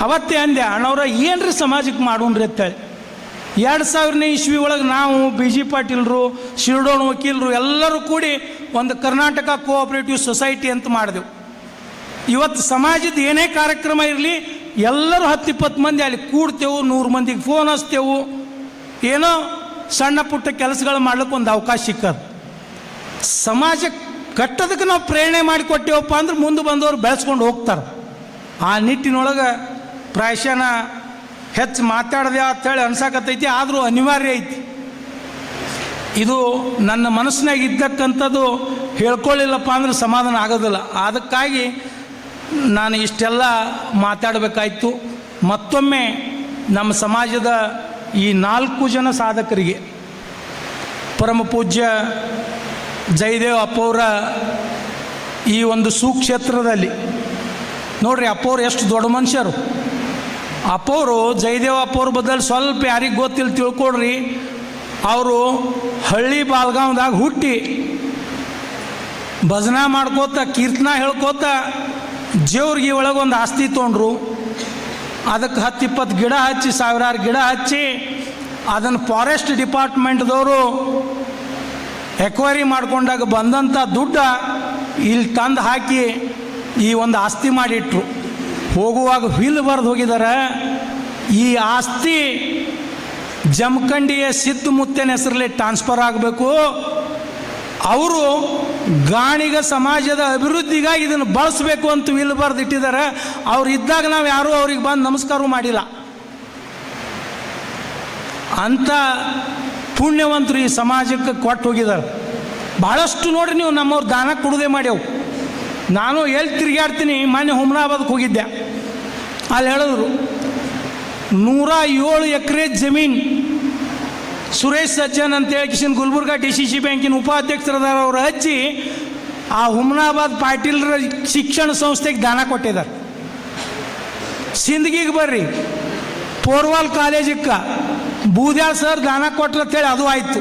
ಅವತ್ತೇ ಅಂದೆ, ಅಣ್ಣವ್ರ ಏನ್ರಿ ಸಮಾಜಕ್ಕೆ ಮಾಡೋಣ್ರಿ ಅಂತೇಳಿ. 2000ನೇ ಇಸ್ವಿ ಒಳಗೆ ನಾವು BG ಪಾಟೀಲ್ರು, ಶಿರ್ಡೋಣ ವಕೀಲರು ಎಲ್ಲರೂ ಕೂಡಿ ಒಂದು ಕರ್ನಾಟಕ ಕೋಆಪರೇಟಿವ್ ಸೊಸೈಟಿ ಅಂತ ಮಾಡಿದೆವು. ಇವತ್ತು ಸಮಾಜದ ಏನೇ ಕಾರ್ಯಕ್ರಮ ಇರಲಿ ಎಲ್ಲರೂ 10-20 ಮಂದಿ ಅಲ್ಲಿ ಕೂಡ್ತೇವೆ, 100 ಮಂದಿಗೆ ಫೋನ್ ಹಚ್ತೇವೆ, ಏನೋ ಸಣ್ಣ ಪುಟ್ಟ ಕೆಲಸಗಳು ಮಾಡ್ಲಿಕ್ಕೆ ಒಂದು ಅವಕಾಶ ಸಿಕ್ಕದು. ಸಮಾಜ ಕಟ್ಟೋದಕ್ಕೆ ನಾವು ಪ್ರೇರಣೆ ಮಾಡಿಕೊಟ್ಟೇವಪ್ಪ ಅಂದ್ರೆ ಮುಂದೆ ಬಂದವರು ಬೆಳೆಸ್ಕೊಂಡು ಹೋಗ್ತಾರೆ. ಆ ನಿಟ್ಟಿನೊಳಗೆ ಪ್ರಾಯಶಃ ಹೆಚ್ಚು ಮಾತಾಡದೆ ಅಂತೇಳಿ ಅನ್ಸಾಕತ್ತೈತಿ, ಆದರೂ ಅನಿವಾರ್ಯ ಐತಿ. ಇದು ನನ್ನ ಮನಸ್ಸಿನಾಗ ಇದ್ದಕ್ಕಂಥದ್ದು ಹೇಳ್ಕೊಳ್ಳಿಲ್ಲಪ್ಪ ಅಂದ್ರೆ ಸಮಾಧಾನ ಆಗೋದಿಲ್ಲ. ಅದಕ್ಕಾಗಿ ನಾನು ಇಷ್ಟೆಲ್ಲ ಮಾತಾಡಬೇಕಾಯ್ತು. ಮತ್ತೊಮ್ಮೆ ನಮ್ಮ ಸಮಾಜದ ಈ 4 ಜನ ಸಾಧಕರಿಗೆ ಪರಮ ಪೂಜ್ಯ ಜಯದೇವ್ ಅಪ್ಪವರ ಈ ಒಂದು ಸುಕ್ಷೇತ್ರದಲ್ಲಿ ನೋಡ್ರಿ, ಅಪ್ಪವ್ರು ಎಷ್ಟು ದೊಡ್ಡ ಮನುಷ್ಯರು. ಅಪ್ಪವರು ಜಯದೇವ ಅಪ್ಪವ್ರ ಬದಲು ಸ್ವಲ್ಪ ಯಾರಿಗೆ ಗೊತ್ತಿಲ್ಲ ತಿಳ್ಕೊಡ್ರಿ. ಅವರು ಹಳ್ಳಿ ಬಾಲ್ಗಾಂವ್ದಾಗ ಹುಟ್ಟಿ ಭಜನಾ ಮಾಡ್ಕೋತ ಕೀರ್ತನ ಹೇಳ್ಕೋತ ಜೇವ್ರಿಗೆ ಒಳಗೊಂದು ಆಸ್ತಿ ತೊಗೊಂಡ್ರು. ಅದಕ್ಕೆ 10-20 ಗಿಡ ಹಚ್ಚಿ, ಸಾವಿರಾರು ಗಿಡ ಹಚ್ಚಿ, ಅದನ್ನು ಫಾರೆಸ್ಟ್ ಡಿಪಾರ್ಟ್ಮೆಂಟ್ದವರು ಎಕ್ವೈರಿ ಮಾಡ್ಕೊಂಡಾಗ ಬಂದಂಥ ದುಡ್ಡ ಇಲ್ಲಿ ತಂದು ಹಾಕಿ ಈ ಒಂದು ಆಸ್ತಿ ಮಾಡಿಟ್ರು. ಹೋಗುವಾಗ ವಿಲ್ ಬರೆದು ಹೋಗಿದ್ದಾರೆ, ಈ ಆಸ್ತಿ ಜಮಖಂಡಿಯ ಸಿದ್ದು ಮುತ್ತನ ಹೆಸರಲ್ಲಿ ಟ್ರಾನ್ಸ್ಫರ್ ಆಗಬೇಕು, ಅವರು ಗಾಣಿಗ ಸಮಾಜದ ಅಭಿವೃದ್ಧಿಗಾಗಿ ಇದನ್ನು ಬಳಸಬೇಕು ಅಂತ ವಿಲ್ ಬರೆದು ಇಟ್ಟಿದ್ದಾರೆ. ಅವ್ರು ಇದ್ದಾಗ ನಾವು ಯಾರೂ ಅವ್ರಿಗೆ ಬಂದು ನಮಸ್ಕಾರ ಮಾಡಿಲ್ಲ. ಅಂಥ ಪುಣ್ಯವಂತರು ಈ ಸಮಾಜಕ್ಕೆ ಕೊಟ್ಟು ಹೋಗಿದ್ದಾರೆ. ಭಾಳಷ್ಟು ನೋಡ್ರಿ, ನೀವು ನಮ್ಮವ್ರು ದಾನ ಕೊಡೋದೇ ಮಾಡ್ಯವು. ನಾನು ಎಲ್ಲಿ ತಿರುಗಾಡ್ತೀನಿ, ಮೊನ್ನೆ ಹುಮ್ನಾಬಾದಕ್ಕೆ ಹೋಗಿದ್ದೆ. ಅಲ್ಲಿ ಹೇಳಿದ್ರು 107 ಎಕರೆ ಜಮೀನು ಸುರೇಶ್ ಸಜ್ಜನ್ ಅಂತೇಳಿ ಕಿಶನ್ ಗುಲ್ಬರ್ಗಾ DCC ಬ್ಯಾಂಕಿನ ಉಪಾಧ್ಯಕ್ಷರದಾರ ಅವರು ಹಚ್ಚಿ ಆ ಹುಮ್ನಾಬಾದ್ ಪಾಟೀಲ್ರ ಶಿಕ್ಷಣ ಸಂಸ್ಥೆಗೆ ದಾನ ಕೊಟ್ಟಿದ್ದಾರೆ. ಸಿಂದಗಿಗೆ ಬರ್ರಿ, ಪೋರ್ವಾಲ್ ಕಾಲೇಜಕ್ಕೆ ಬೂದ್ಯಾಳ್ ಸರ್ ದಾನ ಕೊಟ್ರಂತೇಳಿ ಅದು ಆಯಿತು.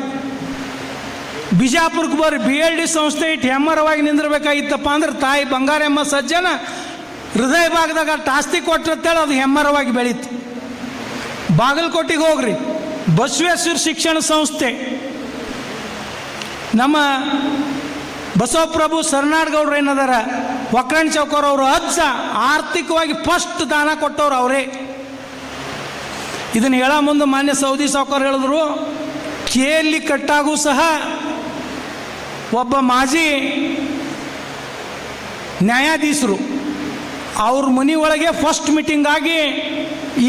ಬಿಜಾಪುರಕ್ಕೆ ಬರ್ರಿ, BLD ಸಂಸ್ಥೆ ಇಟ್ಟು ಹೆಮ್ಮರವಾಗಿ ನಿಂದಿರ್ಬೇಕಾಗಿತ್ತಪ್ಪ ಅಂದ್ರೆ ತಾಯಿ ಬಂಗಾರಮ್ಮ ಸಜ್ಜನ ಹೃದಯ ಭಾಗದಾಗ ಆಸ್ತಿ ಕೊಟ್ರಂತೇಳಿ ಅದು ಹೆಮ್ಮರವಾಗಿ ಬೆಳೀತು. ಬಾಗಲಕೋಟೆಗೆ ಹೋಗ್ರಿ, ಬಸವೇಶ್ವರ ಶಿಕ್ಷಣ ಸಂಸ್ಥೆ ನಮ್ಮ ಬಸವಪ್ರಭು ಸರ್ನಾಡ್ಗೌಡ್ರು ಏನದಾರ, ಒಕ್ರಣ್ಣ ಚೌಕರ್ ಅವರು ಅಜ್ಜ ಆರ್ಥಿಕವಾಗಿ ಫಸ್ಟ್ ದಾನ ಕೊಟ್ಟವ್ರು ಅವರೇ. ಇದನ್ನು ಹೇಳೋ ಮುಂದೆ ಮಾನ್ಯ ಸೌದಿ ಸಾವ್ಕಾರ್ ಹೇಳಿದ್ರು, KLE ಕಟ್ಟಾಗೂ ಸಹ ಒಬ್ಬ ಮಾಜಿ ನ್ಯಾಯಾಧೀಶರು ಅವ್ರ ಮನೆ ಒಳಗೆ ಫಸ್ಟ್ ಮೀಟಿಂಗ್ ಆಗಿ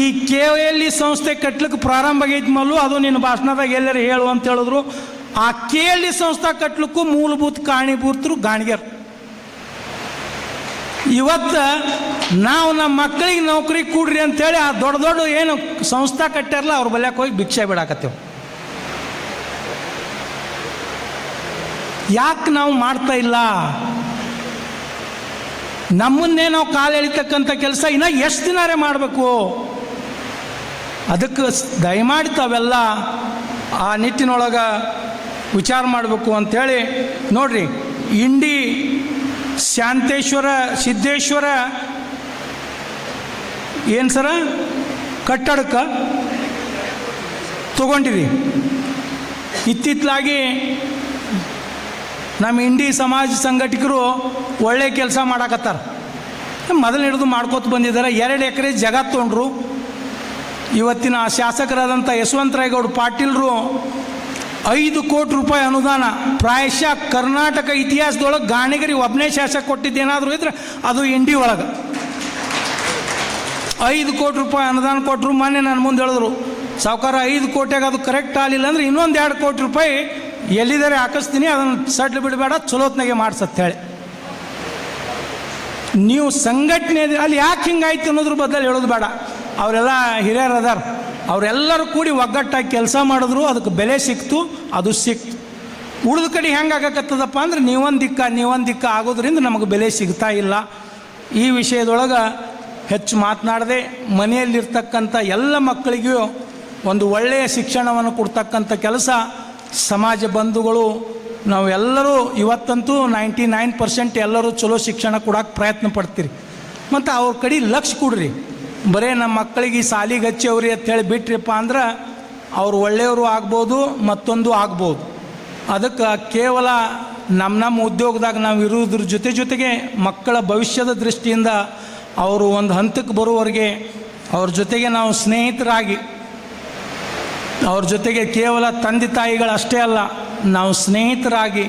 ಈ KLE ಸಂಸ್ಥೆ ಕಟ್ಲಿಕ್ಕೆ ಪ್ರಾರಂಭ ಆಗೈತಿ ಮಲ್ಲು, ಅದು ನಿನ್ನ ಭಾಷಣದಾಗ ಎಲ್ಲರೂ ಹೇಳು ಅಂತ ಹೇಳಿದ್ರು. ಆ KLE ಸಂಸ್ಥೆ ಕಟ್ಲಿಕ್ಕೂ ಮೂಲಭೂತ ಕಾರಣೀಭೂತರು ಗಾಣಿಗೆರು. ಇವತ್ತು ನಾವು ನಮ್ಮ ಮಕ್ಕಳಿಗೆ ನೌಕರಿ ಕೊಡ್ರಿ ಅಂತೇಳಿ ಆ ದೊಡ್ಡ ದೊಡ್ಡ ಏನು ಸಂಸ್ಥೆ ಕಟ್ಟಾರಲ್ಲ ಅವ್ರ ಬಲ್ಯಕ್ಕೆ ಹೋಗಿ ಭಿಕ್ಷೆ ಬಿಡಾಕತ್ತೇವೆ. ಯಾಕೆ ನಾವು ಮಾಡ್ತಾ ಇಲ್ಲ? ನಮ್ಮನ್ನೇ ನಾವು ಕಾಲು ಎಳಿತಕ್ಕಂಥ ಕೆಲಸ ಇನ್ನು ಎಷ್ಟು ದಿನಾರೇ ಮಾಡಬೇಕು? ಅದಕ್ಕೆ ದಯಮಾಡಿ ತಾವೆಲ್ಲ ಆ ನಿಟ್ಟಿನೊಳಗೆ ವಿಚಾರ ಮಾಡಬೇಕು ಅಂಥೇಳಿ. ನೋಡ್ರಿ, ಇಂಡಿ ಶಾಂತೇಶ್ವರ ಸಿದ್ದೇಶ್ವರ ಏನು ಸರ ಕಟ್ಟಡಕ್ಕೆ ತಗೊಂಡಿರಿ. ಇತ್ತಿತ್ತಲಾಗಿ ನಮ್ಮ ಇಂಡಿ ಸಮಾಜ ಸಂಘಟಕರು ಒಳ್ಳೆ ಕೆಲಸ ಮಾಡಾಕತ್ತಾರ. ಮೊದಲು ಹಿಡಿದು ಮಾಡ್ಕೋತ ಬಂದಿದ್ದಾರೆ. 2 ಎಕರೆ ಜಾಗ ತೊಗೊಂಡ್ರು. ಇವತ್ತಿನ ಶಾಸಕರಾದಂಥ ಯಶವಂತರಾಯಗೌಡ ಪಾಟೀಲ್ರು 5 ಕೋಟಿ ರೂಪಾಯಿ ಅನುದಾನ, ಪ್ರಾಯಶಃ ಕರ್ನಾಟಕ ಇತಿಹಾಸದೊಳಗೆ ಗಾಣಿಗರಿಗೆ ಒಬ್ಬನೇ ಶಾಸಕ ಕೊಟ್ಟಿದ್ದೇನಾದರೂ ಇದ್ರೆ ಅದು ಇಂಡಿ ಒಳಗೆ 5 ಕೋಟಿ ರೂಪಾಯಿ ಅನುದಾನ ಕೊಟ್ಟರು. ಮೊನ್ನೆ ನನ್ನ ಮುಂದೆ ಹೇಳಿದ್ರು, ಸಾವುಕಾರ 5 ಕೋಟಿಯಾಗ ಅದು ಕರೆಕ್ಟ್ ಆಗಲಿಲ್ಲ ಅಂದರೆ ಇನ್ನೊಂದು 2 ಕೋಟಿ ರೂಪಾಯಿ ಎಲ್ಲಿದ್ದಾರೆ ಹಾಕಿಸ್ತೀನಿ, ಅದನ್ನು ಸಡ್ಲು ಬಿಡಬೇಡ, ಚಲೋತ್ನಾಗೆ ಮಾಡಿಸತ್ತೇಳಿ. ನೀವು ಸಂಘಟನೆ ಅಲ್ಲಿ ಯಾಕೆ ಹಿಂಗಾಯ್ತು ಅನ್ನೋದ್ರ ಬದಲು ಹೇಳೋದು ಬೇಡ. ಅವರೆಲ್ಲ ಹಿರಿಯರು ಅದಾರ, ಅವರೆಲ್ಲರೂ ಕೂಡಿ ಒಗ್ಗಟ್ಟಾಗಿ ಕೆಲಸ ಮಾಡಿದ್ರು, ಅದಕ್ಕೆ ಬೆಲೆ ಸಿಕ್ತು, ಅದು ಸಿಕ್ತು. ಉಳಿದ ಕಡೆ ಹೆಂಗೆ ಆಗಕತ್ತದಪ್ಪ ಅಂದ್ರೆ ನೀವೊಂದು ದಿಕ್ಕ ಆಗೋದ್ರಿಂದ ನಮಗೆ ಬೆಲೆ ಸಿಗ್ತಾ ಇಲ್ಲ. ಈ ವಿಷಯದೊಳಗೆ ಹೆಚ್ಚು ಮಾತನಾಡದೆ ಮನೆಯಲ್ಲಿರ್ತಕ್ಕಂಥ ಎಲ್ಲ ಮಕ್ಕಳಿಗೂ ಒಂದು ಒಳ್ಳೆಯ ಶಿಕ್ಷಣವನ್ನು ಕೊಡ್ತಕ್ಕಂಥ ಕೆಲಸ ಸಮಾಜ ಬಂಧುಗಳು ನಾವೆಲ್ಲರೂ ಇವತ್ತಂತೂ 99% ಎಲ್ಲರೂ ಚಲೋ ಶಿಕ್ಷಣ ಕೊಡೋಕೆ ಪ್ರಯತ್ನ ಪಡ್ತೀರಿ. ಮತ್ತು ಅವ್ರ ಕಡೆ ಲಕ್ಷ್ಯ ಕೊಡ್ರಿ. ಬರೇ ನಮ್ಮ ಮಕ್ಕಳಿಗೆ ಈ ಸಾಲಿಗೆ ಹಚ್ಚವ್ರಿ ಅಂತೇಳಿ ಬಿಟ್ರಿಪ್ಪ ಅಂದ್ರೆ ಅವ್ರು ಒಳ್ಳೆಯವರು ಆಗ್ಬೋದು, ಮತ್ತೊಂದು ಆಗ್ಬೋದು. ಅದಕ್ಕೆ ಕೇವಲ ನಮ್ಮ ಉದ್ಯೋಗದಾಗ ನಾವು ಇರುವುದ್ರ ಜೊತೆಗೆ ಮಕ್ಕಳ ಭವಿಷ್ಯದ ದೃಷ್ಟಿಯಿಂದ ಅವರು ಒಂದು ಹಂತಕ್ಕೆ ಬರುವವರೆಗೆ ಅವ್ರ ಜೊತೆಗೆ ನಾವು ಸ್ನೇಹಿತರಾಗಿ, ಅವ್ರ ಜೊತೆಗೆ ಕೇವಲ ತಂದೆ ತಾಯಿಗಳಷ್ಟೇ ಅಲ್ಲ, ನಾವು ಸ್ನೇಹಿತರಾಗಿ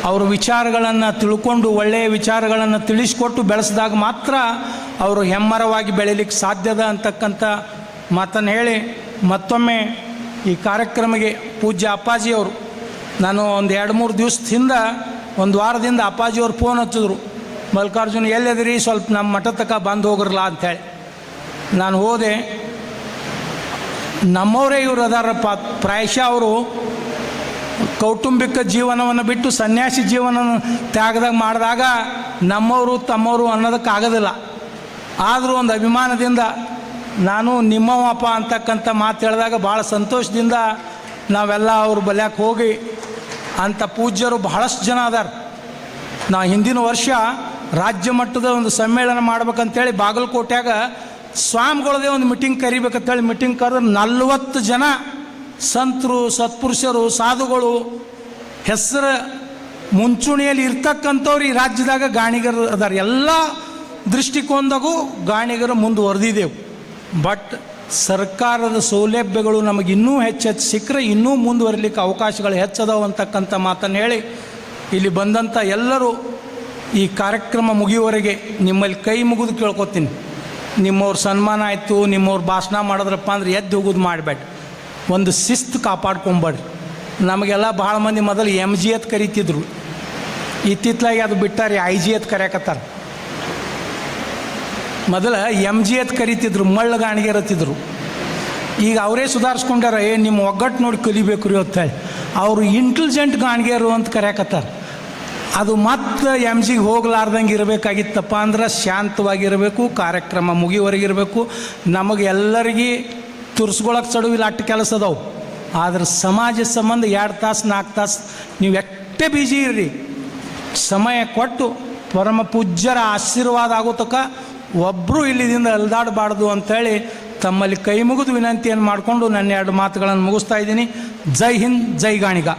ಅವ್ರ ವಿಚಾರಗಳನ್ನು ತಿಳ್ಕೊಂಡು ಒಳ್ಳೆಯ ವಿಚಾರಗಳನ್ನು ತಿಳಿಸ್ಕೊಟ್ಟು ಬೆಳೆಸಿದಾಗ ಮಾತ್ರ ಅವರು ಹೆಮ್ಮರವಾಗಿ ಬೆಳೀಲಿಕ್ಕೆ ಸಾಧ್ಯದ ಅಂತಕ್ಕಂಥ ಮಾತನ್ನು ಹೇಳಿ ಮತ್ತೊಮ್ಮೆ ಈ ಕಾರ್ಯಕ್ರಮಕ್ಕೆ ಪೂಜ್ಯ ಅಪ್ಪಾಜಿಯವರು, ನಾನು ಒಂದು 2-3 ದಿವಸದಿಂದ ಒಂದು ವಾರದಿಂದ ಅಪ್ಪಾಜಿಯವ್ರು ಫೋನ್ ಹಚ್ಚಿದ್ರು, ಮಲ್ಲಿಕಾರ್ಜುನ್ ಎಲ್ಲಿದ್ರಿ, ಸ್ವಲ್ಪ ನಮ್ಮ ಮಠ ತಕ ಬಂದು ಹೋಗ್ರಲ್ಲ ಅಂಥೇಳಿ. ನಾನು ಹೋದೆ. ನಮ್ಮವರೇ ಇವರು ಅದಾರಪ್ಪ. ಪ್ರಾಯಶಃ ಅವರು ಕೌಟುಂಬಿಕ ಜೀವನವನ್ನು ಬಿಟ್ಟು ಸನ್ಯಾಸಿ ಜೀವನ ತ್ಯಾಗದಾಗ ಮಾಡಿದಾಗ ನಮ್ಮವರು ತಮ್ಮವರು ಅನ್ನೋದಕ್ಕಾಗೋದಿಲ್ಲ. ಆದರೂ ಒಂದು ಅಭಿಮಾನದಿಂದ ನಾನು ನಿಮ್ಮವಪ್ಪ ಅಂತಕ್ಕಂಥ ಮಾತು ಹೇಳಿದಾಗ ಭಾಳ ಸಂತೋಷದಿಂದ ನಾವೆಲ್ಲ ಅವ್ರ ಬಲ್ಯಾಕೆ ಹೋಗಿ ಅಂಥ ಪೂಜ್ಯರು ಬಹಳಷ್ಟು ಜನ ಅದಾರ. ನಾ ಹಿಂದಿನ ವರ್ಷ ರಾಜ್ಯ ಮಟ್ಟದ ಒಂದು ಸಮ್ಮೇಳನ ಮಾಡ್ಬೇಕಂತೇಳಿ ಬಾಗಲಕೋಟ್ಯಾಗ ಸ್ವಾಮಿಗಳದೇ ಒಂದು ಮೀಟಿಂಗ್ ಕರಿಬೇಕಂತೇಳಿ ಮೀಟಿಂಗ್ ಕರೆದ್ರೆ 40 ಜನ ಸಂತರು, ಸತ್ಪುರುಷರು, ಸಾಧುಗಳು, ಹೆಸರು ಮುಂಚೂಣಿಯಲ್ಲಿ ಇರ್ತಕ್ಕಂಥವ್ರು ಈ ರಾಜ್ಯದಾಗ ಗಾಣಿಗರು ಅದಾರ. ಎಲ್ಲ ದೃಷ್ಟಿಕೋನದಾಗೂ ಗಾಣಿಗರು ಮುಂದುವರೆದಿದ್ದೆವು. ಬಟ್ ಸರ್ಕಾರದ ಸೌಲಭ್ಯಗಳು ನಮಗೆ ಇನ್ನೂ ಹೆಚ್ಚು ಸಿಕ್ಕರೆ ಇನ್ನೂ ಮುಂದುವರಿಲಿಕ್ಕೆ ಅವಕಾಶಗಳು ಹೆಚ್ಚದಾವು ಅಂತಕ್ಕಂಥ ಮಾತನ್ನು ಹೇಳಿ ಇಲ್ಲಿ ಬಂದಂಥ ಎಲ್ಲರೂ ಈ ಕಾರ್ಯಕ್ರಮ ಮುಗಿಯುವವರೆಗೆ ನಿಮ್ಮಲ್ಲಿ ಕೈ ಮುಗಿದು ಕೇಳ್ಕೊತೀನಿ. ನಿಮ್ಮವ್ರ ಸನ್ಮಾನ ಆಯಿತು, ನಿಮ್ಮವ್ರ ಭಾಷಣ ಮಾಡಿದ್ರಪ್ಪ ಅಂದ್ರೆ ಎದ್ದು ಹೋಗೋದು ಮಾಡಬೇಡ, ಒಂದು ಶಿಸ್ತು ಕಾಪಾಡ್ಕೊಂಬೇಡ್ರಿ. ನಮಗೆಲ್ಲ ಭಾಳ ಮಂದಿ ಮೊದಲು MG ಅಂತ ಕರಿತಿದ್ರು, ಇತ್ತಿತ್ತಲಾಗಿ ಅದು ಬಿಟ್ಟಾರೆ IG ಅಂತ ಕರೆಯಕತ್ತಾರ. ಮೊದಲು MG ಅಂತ ಕರಿತಿದ್ರು, ಮಳ್ಳ ಗಾಣಿಗೆ ಇರತ್ತಿದ್ರು. ಈಗ ಅವರೇ ಸುಧಾರಿಸ್ಕೊಂಡಾರ, ನಿಮ್ಮ ಒಗ್ಗಟ್ಟು ನೋಡಿ ಕಲಿಬೇಕು ರೀ ಅಂತೇಳಿ ಅವರು ಇಂಟೆಲಿಜೆಂಟ್ ಗಾಣಿಗೆರು ಅಂತ ಕರೆಯಕತ್ತಾರ. ಅದು ಮತ್ತೆ MGಗೆ ಹೋಗ್ಲಾರ್ದಂಗೆ ಇರಬೇಕಾಗಿತ್ತಪ್ಪ ಅಂದ್ರೆ ಶಾಂತವಾಗಿರಬೇಕು, ಕಾರ್ಯಕ್ರಮ ಮುಗಿಯುವರೆಗಿರಬೇಕು. ನಮಗೆ ಎಲ್ಲರಿಗೆ ತುರ್ಸ್ಕೊಳಕ್ಕೆ ಚಡುವಿಲ್ಲ ಅಟ್ಟು ಕೆಲಸ ಅದಾವು. ಆದ್ರೆ ಸಮಾಜ ಸಂಬಂಧ 2 ತಾಸು 4 ತಾಸು ನೀವು ಎಷ್ಟೇ ಬಿಜಿ ಇರ್ರಿ, ಸಮಯ ಕೊಟ್ಟು ಪರಮ ಪೂಜ್ಯರ ಆಶೀರ್ವಾದ ಆಗೋ ತನಕ ಒಬ್ಬರು ಇಲ್ಲಿದಿಂದ ಅಲ್ದಾಡಬಾರ್ದು ಅಂಥೇಳಿ ತಮ್ಮಲ್ಲಿ ಕೈ ಮುಗಿದು ವಿನಂತಿಯನ್ನು ಮಾಡಿಕೊಂಡು ನನ್ನ 2 ಮಾತುಗಳನ್ನು ಮುಗಿಸ್ತಾ ಇದ್ದೀನಿ. ಜೈ ಹಿಂದ್, ಜೈ ಗಾಣಿಗ.